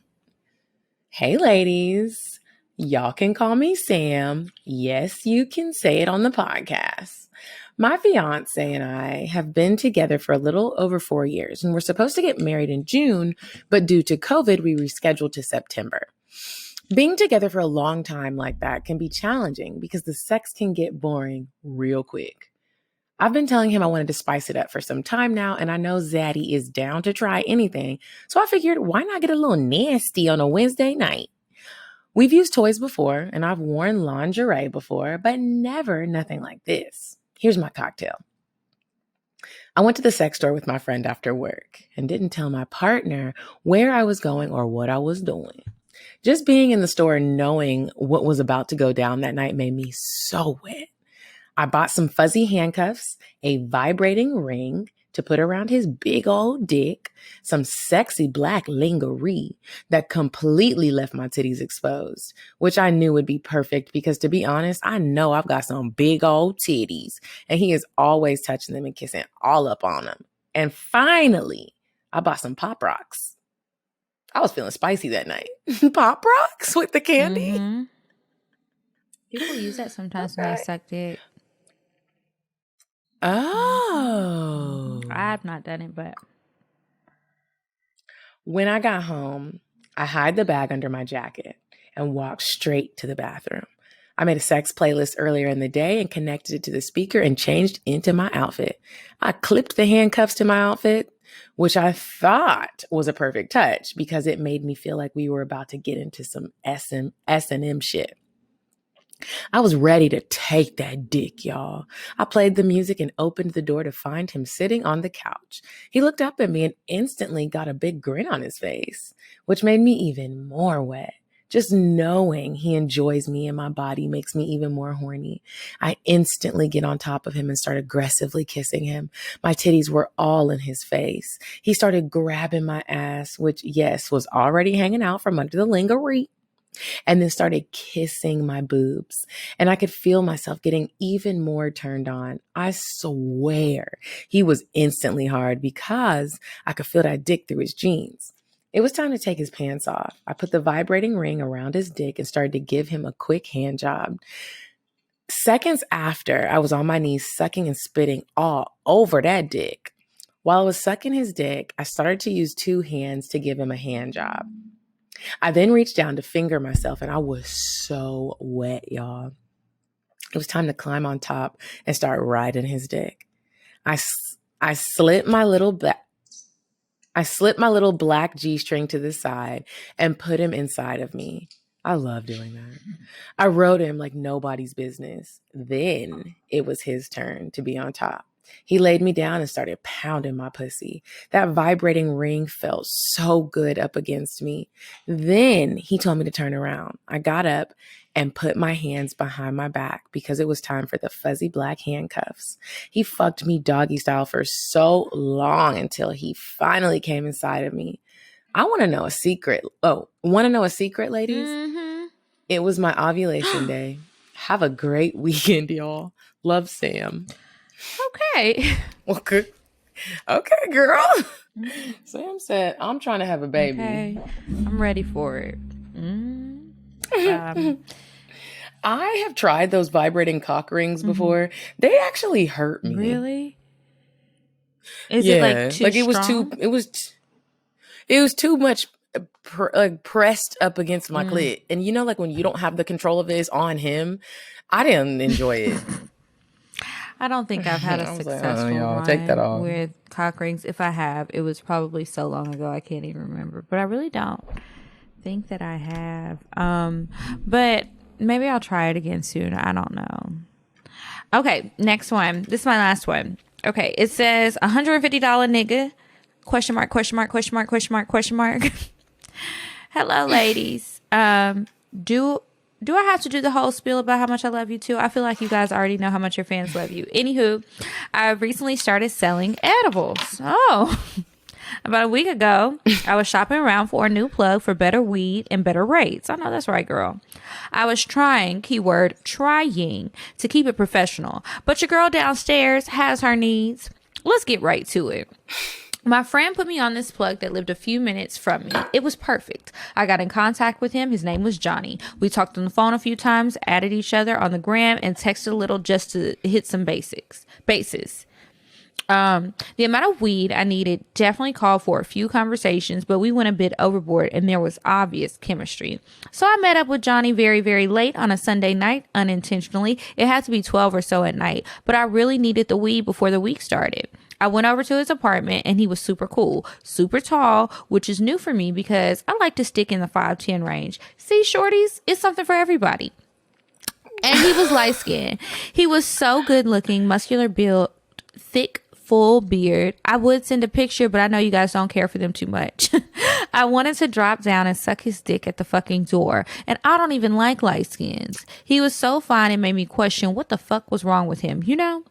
Hey ladies, y'all can call me Sam. Yes, you can say it on the podcast. My fiance and I have been together for a little over 4 years, and we're supposed to get married in June, but due to COVID, we rescheduled to September. Being together for a long time like that can be challenging because the sex can get boring real quick. I've been telling him I wanted to spice it up for some time now, and I know Zaddy is down to try anything, so I figured why not get a little nasty on a Wednesday night? We've used toys before, and I've worn lingerie before, but never nothing like this. Here's my cocktail. I went to the sex store with my friend after work and didn't tell my partner where I was going or what I was doing. Just being in the store and knowing what was about to go down that night made me so wet. I bought some fuzzy handcuffs, a vibrating ring to put around his big old dick, some sexy black lingerie that completely left my titties exposed, which I knew would be perfect because, to be honest, I know I've got some big old titties and he is always touching them and kissing all up on them. And finally, I bought some Pop Rocks. I was feeling spicy that night. Pop Rocks with the candy? Mm-hmm. People use that sometimes when they suck dick. Oh. I've not done it, but... When I got home, I hid the bag under my jacket and walked straight to the bathroom. I made a sex playlist earlier in the day and connected it to the speaker and changed into my outfit. I clipped the handcuffs to my outfit, which I thought was a perfect touch because it made me feel like we were about to get into some S&M shit. I was ready to take that dick, y'all. I played the music and opened the door to find him sitting on the couch. He looked up at me and instantly got a big grin on his face, which made me even more wet. Just knowing he enjoys me and my body makes me even more horny. I instantly get on top of him and start aggressively kissing him. My titties were all in his face. He started grabbing my ass, which, yes, was already hanging out from under the lingerie, and then started kissing my boobs. And I could feel myself getting even more turned on. I swear he was instantly hard because I could feel that dick through his jeans. It was time to take his pants off. I put the vibrating ring around his dick and started to give him a quick hand job. Seconds after, I was on my knees sucking and spitting all over that dick. While I was sucking his dick, I started to use 2 hands to give him a hand job. I then reached down to finger myself, and I was so wet, y'all. It was time to climb on top and start riding his dick. I slipped my little black G-string to the side and put him inside of me. I love doing that. I rode him like nobody's business. Then it was his turn to be on top. He laid me down and started pounding my pussy. That vibrating ring felt so good up against me. Then he told me to turn around. I got up and put my hands behind my back because it was time for the fuzzy black handcuffs. He fucked me doggy style for so long until he finally came inside of me. I want to know a secret. Oh, want to know a secret, ladies? Mm-hmm. It was my ovulation day. Have a great weekend, y'all. Love, Sam. Okay. Okay, girl. Sam said, I'm trying to have a baby. Okay. I'm ready for it. I have tried those vibrating cock rings before. They actually hurt me. Really? Is it like too strong? It was too much pressed up against my clit. And you know, like when you don't have the control of it, it's on him. I didn't enjoy it. I don't think I've had a successful one take that off. with cock rings. If I have, it was probably so long ago I can't even remember. But I really don't think that I have. But maybe I'll try it again soon. I don't know. Okay, next one. This is my last one. Okay, it says $150 nigga. Question mark, question mark, question mark, question mark, question mark. Hello, ladies. Do I have to do the whole spiel about how much I love you too? I feel like you guys already know how much your fans love you. Anywho, I recently started selling edibles. Oh, about a week ago, I was shopping around for a new plug for better weed and better rates. I know that's right, girl. I was trying, keyword, trying to keep it professional. But your girl downstairs has her needs. Let's get right to it. My friend put me on this plug that lived a few minutes from me. It was perfect. I got in contact with him. His name was Johnny. We talked on the phone a few times, added each other on the gram, and texted a little just to hit some bases. The amount of weed I needed definitely called for a few conversations, but we went a bit overboard and there was obvious chemistry. So I met up with Johnny very, very late on a Sunday night, unintentionally. It had to be 12 or so at night, but I really needed the weed before the week started. I went over to his apartment and he was super cool, super tall, which is new for me because I like to stick in the 5'10" range. See, shorties, it's something for everybody. And he was light skinned. He was so good looking, muscular build, thick, full beard. I would send a picture, but I know you guys don't care for them too much. I wanted to drop down and suck his dick at the fucking door. And I don't even like light skins. He was so fine and made me question what the fuck was wrong with him. You know,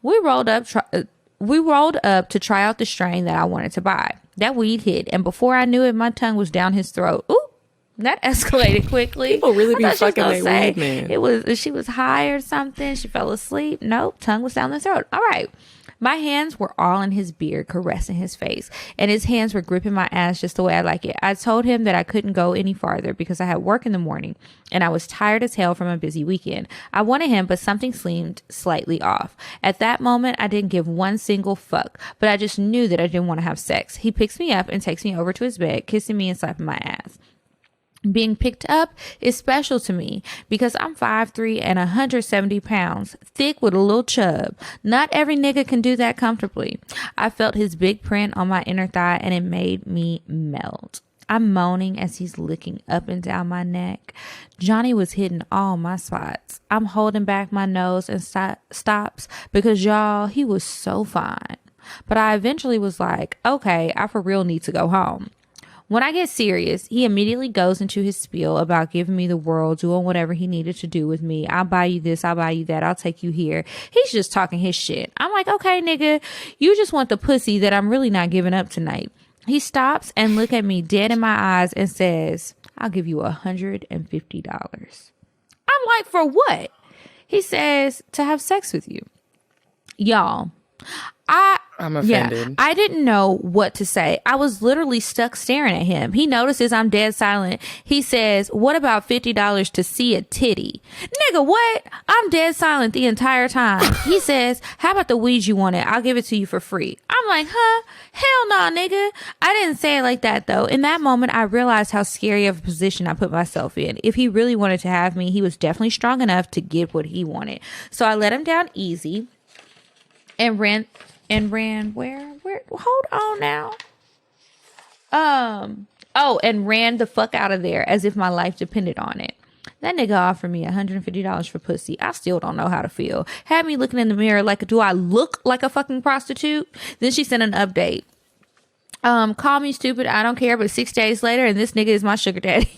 we rolled up to try out the strain that I wanted to buy. That weed hit, and before I knew it, my tongue was down his throat. Ooh, that escalated quickly. People really be fucking their weed, man. She was high or something. She fell asleep. Nope, tongue was down the throat. All right. My hands were all in his beard, caressing his face, and his hands were gripping my ass just the way I like it. I told him that I couldn't go any farther because I had work in the morning, and I was tired as hell from a busy weekend. I wanted him, but something seemed slightly off. At that moment, I didn't give one single fuck, but I just knew that I didn't want to have sex. He picks me up and takes me over to his bed, kissing me and slapping my ass. Being picked up is special to me because I'm 5'3" and 170 pounds, thick with a little chub. Not every nigga can do that comfortably. I felt his big print on my inner thigh and it made me melt. I'm moaning as he's licking up and down my neck. Johnny was hitting all my spots. I'm holding back my nose and stops because, y'all, he was so fine. But I eventually was like, okay, I for real need to go home. When I get serious, he immediately goes into his spiel about giving me the world, doing whatever he needed to do with me. I'll buy you this, I'll buy you that, I'll take you here. He's just talking his shit. I'm like, okay, nigga, you just want the pussy that I'm really not giving up tonight. He stops and look at me dead in my eyes and says, I'll give you $150. I'm like, for what? He says, to have sex with you. Y'all, I'm offended. Yeah, I didn't know what to say. I was literally stuck staring at him. He notices I'm dead silent. He says, what about $50 to see a titty? Nigga, what? I'm dead silent the entire time. He says, how about the weed you wanted? I'll give it to you for free. I'm like, huh? Hell no, nigga. I didn't say it like that, though. In that moment, I realized how scary of a position I put myself in. If he really wanted to have me, he was definitely strong enough to get what he wanted. So I let him down easy and ran where hold on now. And ran the fuck out of there as if my life depended on it. That nigga offered me $150 for pussy. I still don't know how to feel. Had me looking in the mirror like, do I look like a fucking prostitute? Then she sent an update. Call me stupid, I don't care, but 6 days later and this nigga is my sugar daddy.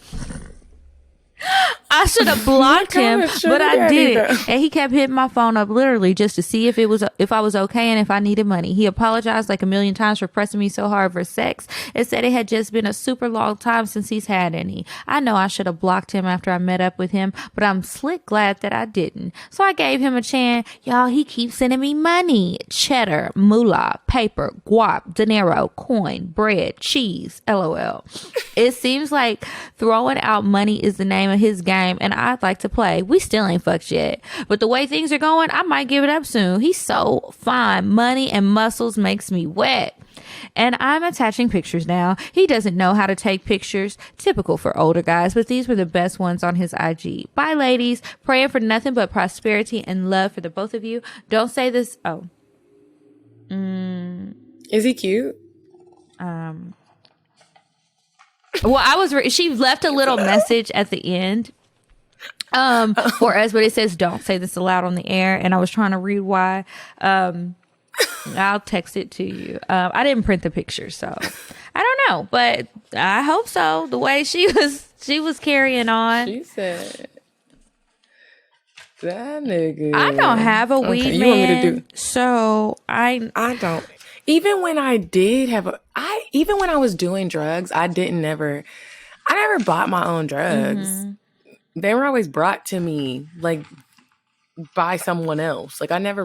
I should have blocked him, but I didn't. And he kept hitting my phone up literally just to see if I was okay and if I needed money. He apologized like a million times for pressing me so hard for sex and said it had just been a super long time since he's had any. I know I should have blocked him after I met up with him, but I'm slick glad that I didn't. So I gave him a chance. Y'all, he keeps sending me money. Cheddar, moolah, paper, guap, dinero, coin, bread, cheese, LOL. It seems like throwing out money is the name of his game, and I'd like to play. We still ain't fucked yet, but the way things are going, I might give it up soon. He's so fine. Money and muscles makes me wet. And I'm attaching pictures now. He doesn't know how to take pictures. Typical for older guys, but these were the best ones on his IG. Bye, ladies. Praying for nothing but prosperity and love for the both of you. Don't say this. Oh. Is he cute? Well, she left a little message at the end for us, but it says, don't say this aloud on the air. And I was trying to read why. I'll text it to you. I didn't print the picture, so I don't know, but I hope so. The way she was carrying on. She said, that nigga. I don't have a weed man. You want me to do? So I don't. Even when I did have even when I was doing drugs, I never bought my own drugs. Mm-hmm. They were always brought to me like by someone else. Like I never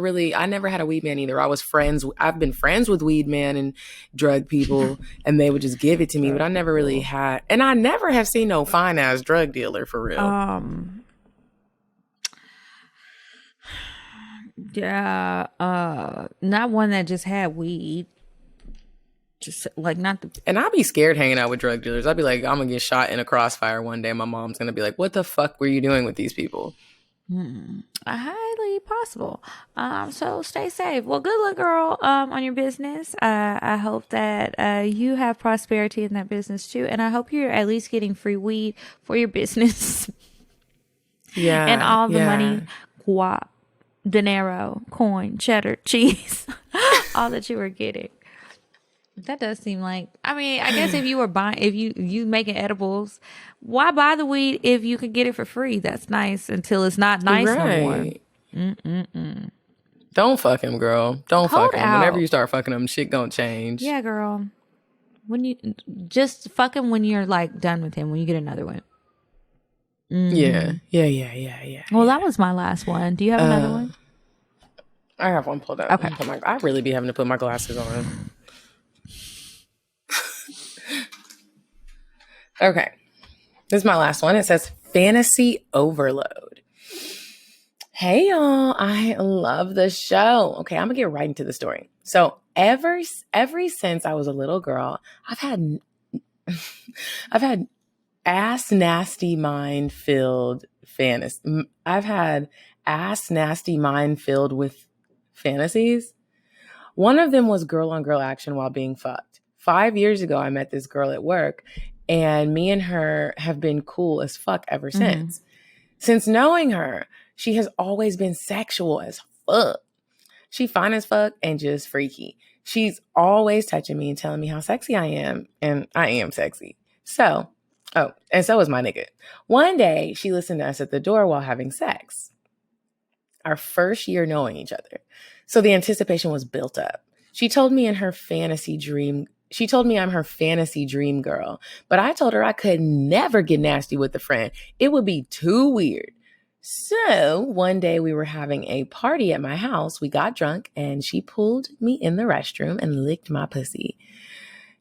had a weed man either. I've been friends with weed man and drug people and they would just give it to me, but I never really had, and I never have seen no fine ass drug dealer for real. Yeah, not one that just had weed. Just like not the. And I'd be scared hanging out with drug dealers. I'd be like, I'm gonna get shot in a crossfire one day. My mom's gonna be like, "What the fuck were you doing with these people?" Highly possible. So stay safe. Well, good luck, girl. On your business. I hope that you have prosperity in that business too, and I hope you're at least getting free weed for your business. Yeah, and all the money, guap, dinero, coin, cheddar, cheese, all that you were getting. That does seem like, I mean, I guess if you were buying, if you making edibles, why buy the weed if you could get it for free? That's nice until it's not nice no more. Don't fuck him, girl. Don't fuck him. Whenever you start fucking him, shit gonna change. Yeah, girl. When you just fuck him when you're like done with him, when you get another one. Yeah. Well, that was my last one. Do you have another one? I have one pulled up. Okay. I really be having to put my glasses on. Okay. This is my last one. It says fantasy overload. Hey, y'all. I love the show. Okay, I'm going to get right into the story. So ever since I was a little girl, I've had ass nasty mind filled fantasy. I've had ass nasty mind filled with fantasies. One of them was girl on girl action while being fucked. 5 years ago, I met this girl at work, and me and her have been cool as fuck ever since. Since knowing her, she has always been sexual as fuck. She fine as fuck and just freaky. She's always touching me and telling me how sexy I am, and I am sexy. So is my nigga. One day, she listened to us at the door while having sex. Our first year knowing each other. So the anticipation was built up. She told me I'm her fantasy dream girl, but I told her I could never get nasty with a friend. It would be too weird. So one day we were having a party at my house. We got drunk and she pulled me in the restroom and licked my pussy.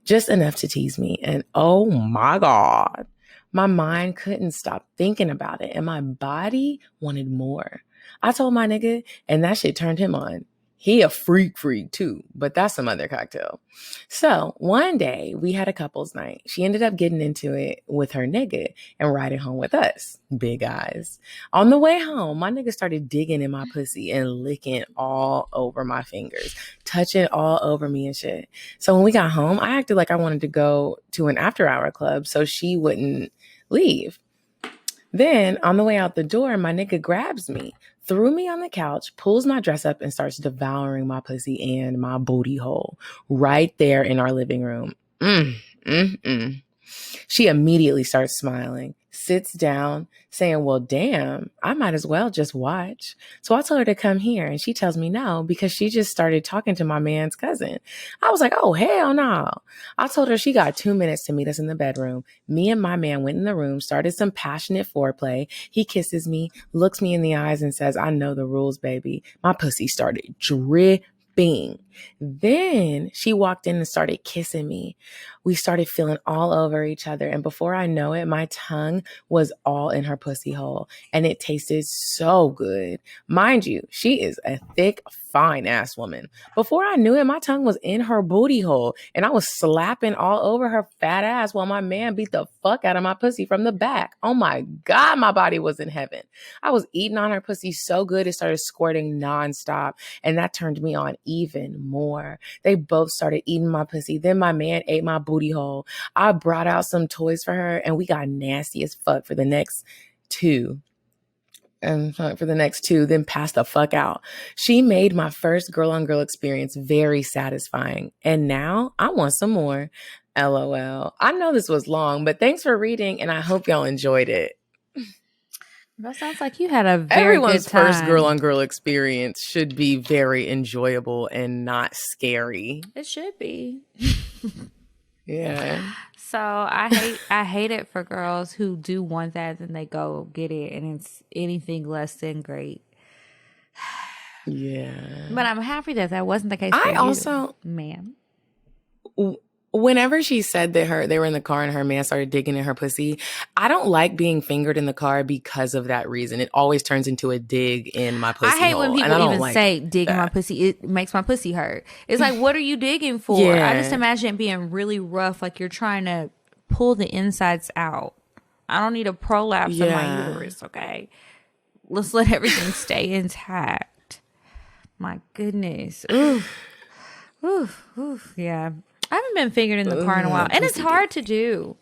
Just enough to tease me. And oh my God, my mind couldn't stop thinking about it. And my body wanted more. I told my nigga and that shit turned him on. He a freak too, but that's some other cocktail. So one day we had a couples night. She ended up getting into it with her nigga and riding home with us. Big eyes. On the way home, my nigga started digging in my pussy and licking all over my fingers, touching all over me and shit. So when we got home, I acted like I wanted to go to an after hour club so she wouldn't leave. Then on the way out the door, my nigga grabs me, threw me on the couch, pulls my dress up and starts devouring my pussy and my booty hole right there in our living room. She immediately starts smiling, sits down, saying, well, damn, I might as well just watch. So I told her to come here and she tells me no because she just started talking to my man's cousin. I was like, oh, hell no. I told her she got 2 minutes to meet us in the bedroom. Me and my man went in the room, started some passionate foreplay. He kisses me, looks me in the eyes and says, I know the rules, baby. My pussy started dripping. Then she walked in and started kissing me. We started feeling all over each other. And before I know it, my tongue was all in her pussy hole and it tasted so good. Mind you, she is a thick, fine ass woman. Before I knew it, my tongue was in her booty hole and I was slapping all over her fat ass while my man beat the fuck out of my pussy from the back. Oh my God, my body was in heaven. I was eating on her pussy so good, it started squirting nonstop. And that turned me on even more. They both started eating my pussy. Then my man ate my booty hole. I brought out some toys for her and we got nasty as fuck for the next two. Then passed the fuck out. She made my first girl on girl experience very satisfying. And now I want some more. LOL. I know this was long, but thanks for reading and I hope y'all enjoyed it. That sounds like you had a very Everyone's good time. first girl on girl experience should be very enjoyable and not scary. It should be. Yeah. So I hate it for girls who do want that and they go get it and it's anything less than great. Yeah. But I'm happy that wasn't the case for you, also, ma'am. Whenever she said that they were in the car and her man started digging in her pussy, I don't like being fingered in the car because of that reason. It always turns into a dig in my pussy. I hate when people even say dig in my pussy. It makes my pussy hurt. It's like, what are you digging for? Yeah. I just imagine it being really rough, like you're trying to pull the insides out. I don't need a prolapse in my uterus, okay? Let's let everything stay intact. My goodness. Oof. Yeah. I haven't been fingered in the car in a while. And it's hard to do.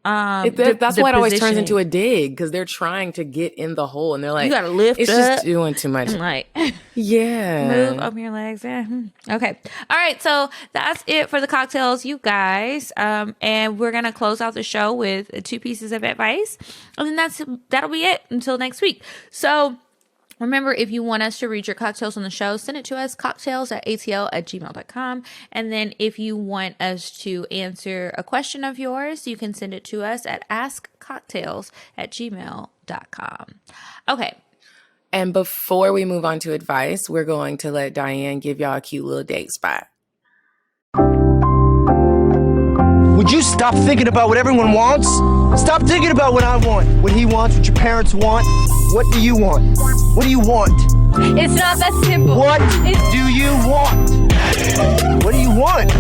That's why it always turns into a dig because they're trying to get in the hole and they're like, you gotta lift it's up. just doing too much. Like, yeah. move up your legs. Yeah. Okay. All right. So that's it for the cocktails, you guys. And we're going to close out the show with 2 pieces of advice. And then that'll be it until next week. So remember, if you want us to read your cocktails on the show, send it to us, cocktails@atl@gmail.com. And then if you want us to answer a question of yours, you can send it to us at askcocktails@gmail.com. Okay. And before we move on to advice, we're going to let Diane give y'all a cute little date spot. Would you stop thinking about what everyone wants? Stop thinking about what I want, what he wants, what your parents want. What do you want? What do you want? It's not that simple. What do you want? What do you want?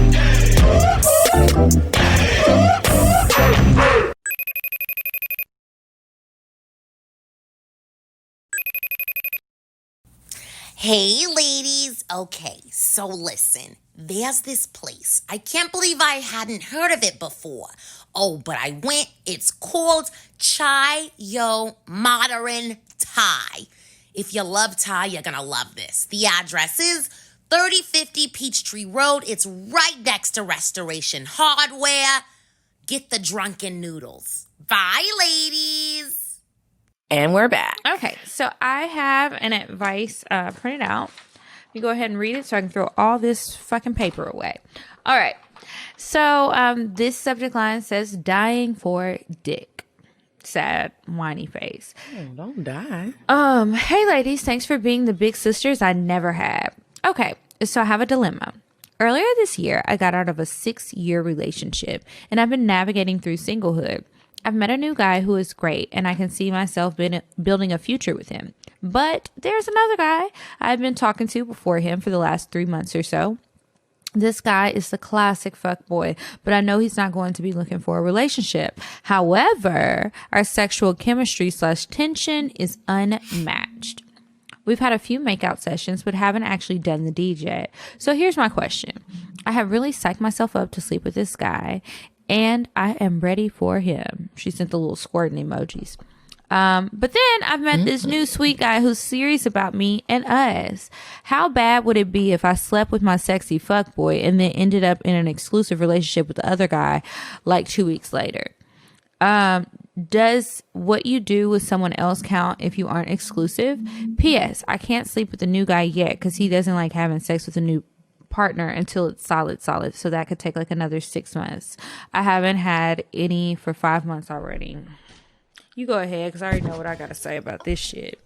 Hey, ladies. Okay, so listen. There's this place. I can't believe I hadn't heard of it before. Oh, but I went. It's called Chai Yo Modern Thai. If you love Thai, you're gonna love this. The address is 3050 Peachtree Road. It's right next to Restoration Hardware. Get the drunken noodles. Bye, ladies. And we're back. Okay, so I have an advice printed out. You go ahead and read it so I can throw all this fucking paper away. All right. So this subject line says dying for dick. Sad, whiny face. Oh, don't die. Hey ladies, thanks for being the big sisters I never had. Okay, so I have a dilemma. Earlier this year, I got out of a 6-year relationship and I've been navigating through singlehood. I've met a new guy who is great and I can see myself building a future with him. But there's another guy I've been talking to before him for the last 3 months or so. This guy is the classic fuckboy, but I know he's not going to be looking for a relationship. However, our sexual chemistry / tension is unmatched. We've had a few makeout sessions, but haven't actually done the deed yet. So here's my question. I have really psyched myself up to sleep with this guy, and I am ready for him. She sent the little squirting emojis. But then I've met this new sweet guy who's serious about me and us. How bad would it be if I slept with my sexy fuckboy and then ended up in an exclusive relationship with the other guy like 2 weeks later? Does what you do with someone else count if you aren't exclusive? P.S. I can't sleep with the new guy yet because he doesn't like having sex with a new partner until it's solid. So that could take like another 6 months. I haven't had any for 5 months already. You go ahead, because I already know what I got to say about this shit.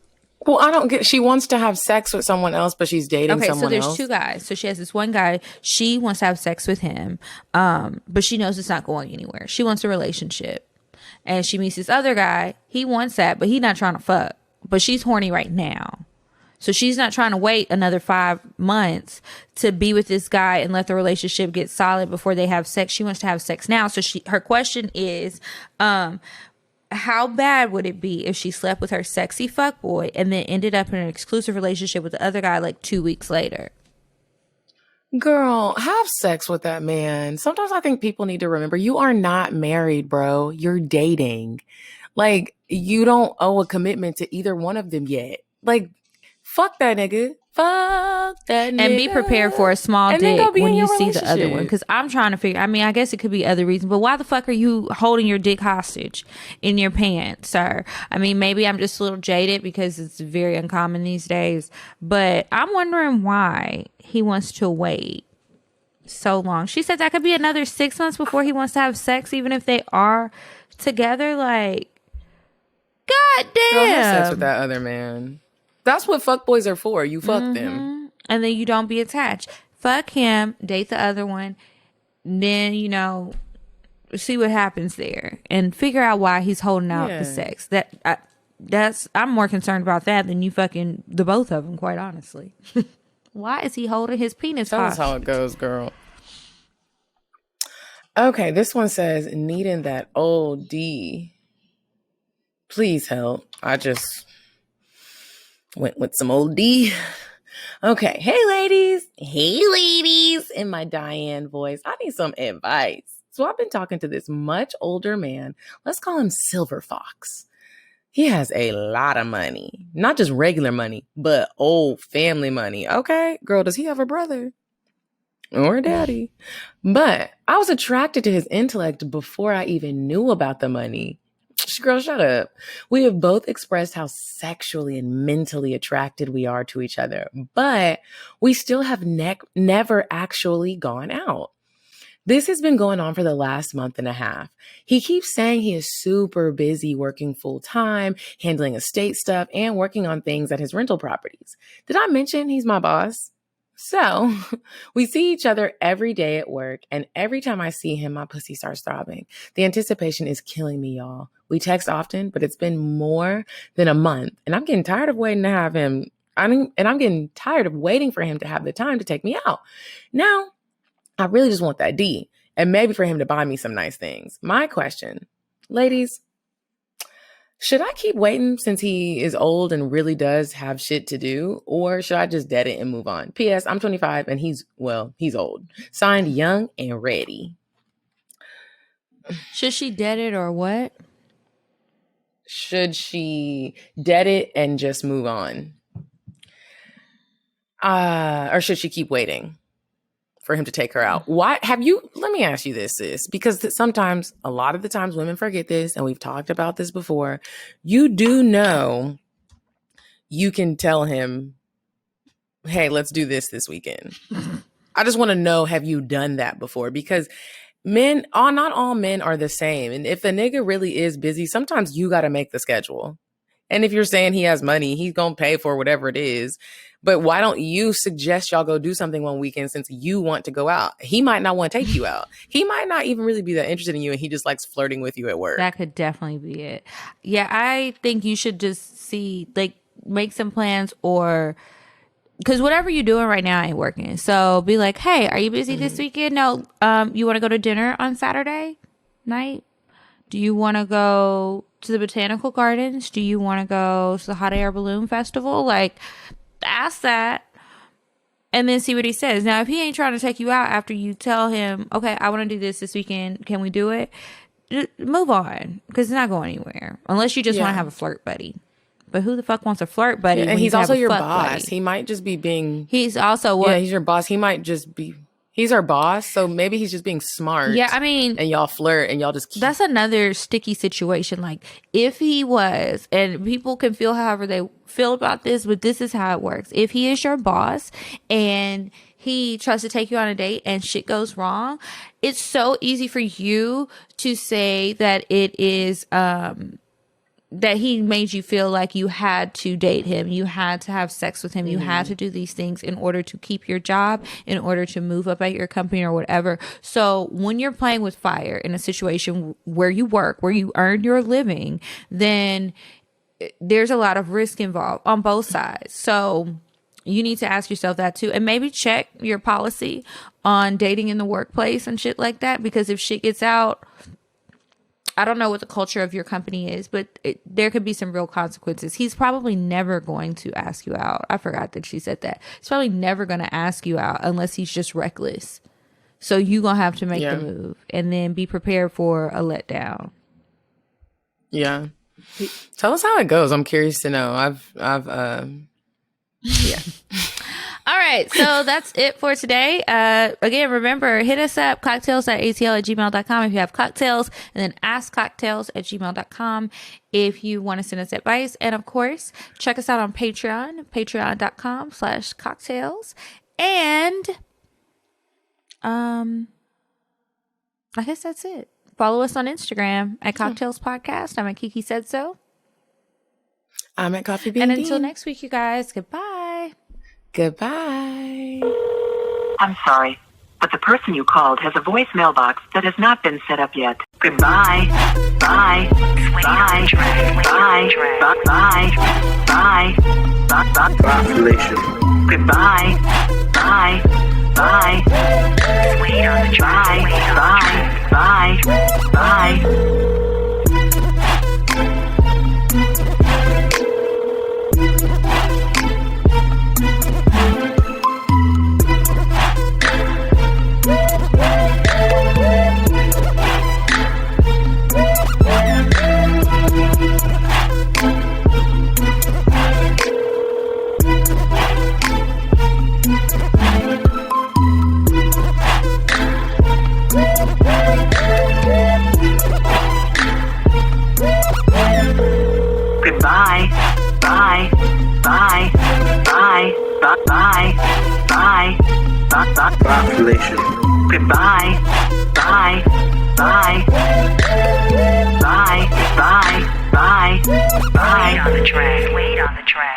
Well, I don't get. She wants to have sex with someone else, but she's dating someone else. Okay, so there's 2 guys. So she has this one guy. She wants to have sex with him, but she knows it's not going anywhere. She wants a relationship, and she meets this other guy. He wants that, but he's not trying to fuck. But she's horny right now, so she's not trying to wait another 5 months to be with this guy and let the relationship get solid before they have sex. She wants to have sex now. So her question is, how bad would it be if she slept with her sexy fuckboy and then ended up in an exclusive relationship with the other guy like 2 weeks later? Girl, have sex with that man. Sometimes I think people need to remember you are not married, bro. You're dating. Like, you don't owe a commitment to either one of them yet. Like, fuck that nigga. Fuck that nigga. And be prepared for a small dick when you see the other one. Because I'm trying to figure, I guess it could be other reasons, but why the fuck are you holding your dick hostage in your pants, sir? Maybe I'm just a little jaded because it's very uncommon these days, but I'm wondering why he wants to wait so long. She said that could be another 6 months before he wants to have sex, even if they are together. Like, god damn. Girl, have sex with that other man. That's what fuckboys are for. You fuck them. And then you don't be attached. Fuck him, date the other one, then, see what happens there. And figure out why he's holding out the sex. I'm more concerned about that than you fucking the both of them, quite honestly. Why is he holding his penis hostage? That's how it goes, girl. Okay, this one says, needing that old D. Please help. I just went with some old D. Okay. Hey, ladies. In my Diane voice, I need some advice. So I've been talking to this much older man. Let's call him Silver Fox. He has a lot of money. Not just regular money, but old family money. Okay. Girl, does he have a brother? Or a daddy? But I was attracted to his intellect before I even knew about the money. Girl, shut up. We have both expressed how sexually and mentally attracted we are to each other, but we still have never actually gone out. This has been going on for the last month and a half. He keeps saying he is super busy working full time, handling estate stuff, and working on things at his rental properties. Did I mention he's my boss? So we see each other every day at work, and every time I see him, my pussy starts throbbing. The anticipation is killing me, y'all. We text often, but it's been more than a month, and I'm getting tired of waiting to have him. I'm getting tired of waiting for him to have the time to take me out. Now, I really just want that D, and maybe for him to buy me some nice things. My question, ladies, should I keep waiting since he is old and really does have shit to do? Or should I just dead it and move on? P.S. I'm 25 and he's old. Signed, young and ready. Should she dead it or what? Should she dead it and just move on? Or should she keep waiting for him to take her out? Let me ask you this, sis, because a lot of the times women forget this, and we've talked about this before. You do know you can tell him, hey, let's do this weekend. I just want to know, have you done that before? Because not all men are the same. And if a nigga really is busy, sometimes you got to make the schedule. And if you're saying he has money, he's going to pay for whatever it is. But why don't you suggest y'all go do something one weekend since you want to go out? He might not want to take you out. He might not even really be that interested in you, and he just likes flirting with you at work. That could definitely be it. Yeah, I think you should just make some plans, or because whatever you're doing right now ain't working. So be like, hey, are you busy this weekend? No. You want to go to dinner on Saturday night? Do you want to go to the Botanical Gardens? Do you want to go to the Hot Air Balloon Festival? Like, ask that and then see what he says. Now, if he ain't trying to take you out after you tell him, okay, I want to do this weekend, can we do it? Move on, because it's not going anywhere unless you just want to have a flirt buddy. But who the fuck wants a flirt buddy? And he's also your boss. Buddy? He might just be being... He's also what? Yeah, he's your boss. He might just be... He's our boss, so maybe he's just being smart. Yeah, I mean... And y'all flirt, and y'all just keep... That's another sticky situation. Like, if he was, and people can feel however they feel about this, but this is how it works. If he is your boss, and he tries to take you on a date, and shit goes wrong, it's so easy for you to say that it is... that he made you feel like you had to date him, you had to have sex with him, you had to do these things in order to keep your job, in order to move up at your company or whatever. So when you're playing with fire in a situation where you work, where you earn your living, then there's a lot of risk involved on both sides. So you need to ask yourself that too, and maybe check your policy on dating in the workplace and shit like that, because if shit gets out, I don't know what the culture of your company is, but there could be some real consequences. He's probably never going to ask you out. I forgot that she said that. He's probably never going to ask you out unless he's just reckless. So you're going to have to make the move and then be prepared for a letdown. Yeah. Tell us how it goes. I'm curious to know. Yeah. All right, so that's it for today. Again, remember, hit us up, cocktails.atl@gmail.com if you have cocktails, and then askcocktails@gmail.com if you want to send us advice. And of course, check us out on Patreon, patreon.com/cocktails. And I guess that's it. Follow us on Instagram at Cocktails Podcast. I'm at Kiki Said So. I'm at Coffee Bean. And until next week, you guys, goodbye. Goodbye. I'm sorry, but the person you called has a voicemail box that has not been set up yet. Goodbye. Bye. Bye. Bye. Bye. Bye. Bye. Population. Goodbye. Bye. Bye. Wait on the track. Bye. Bye. Bye. Goodbye. Bye. Bye. Bye. Bye. Bye. Bye. Population. Goodbye. Bye. Bye. Bye. Bye. Bye. Bye. Wait on the track. Wait on the track.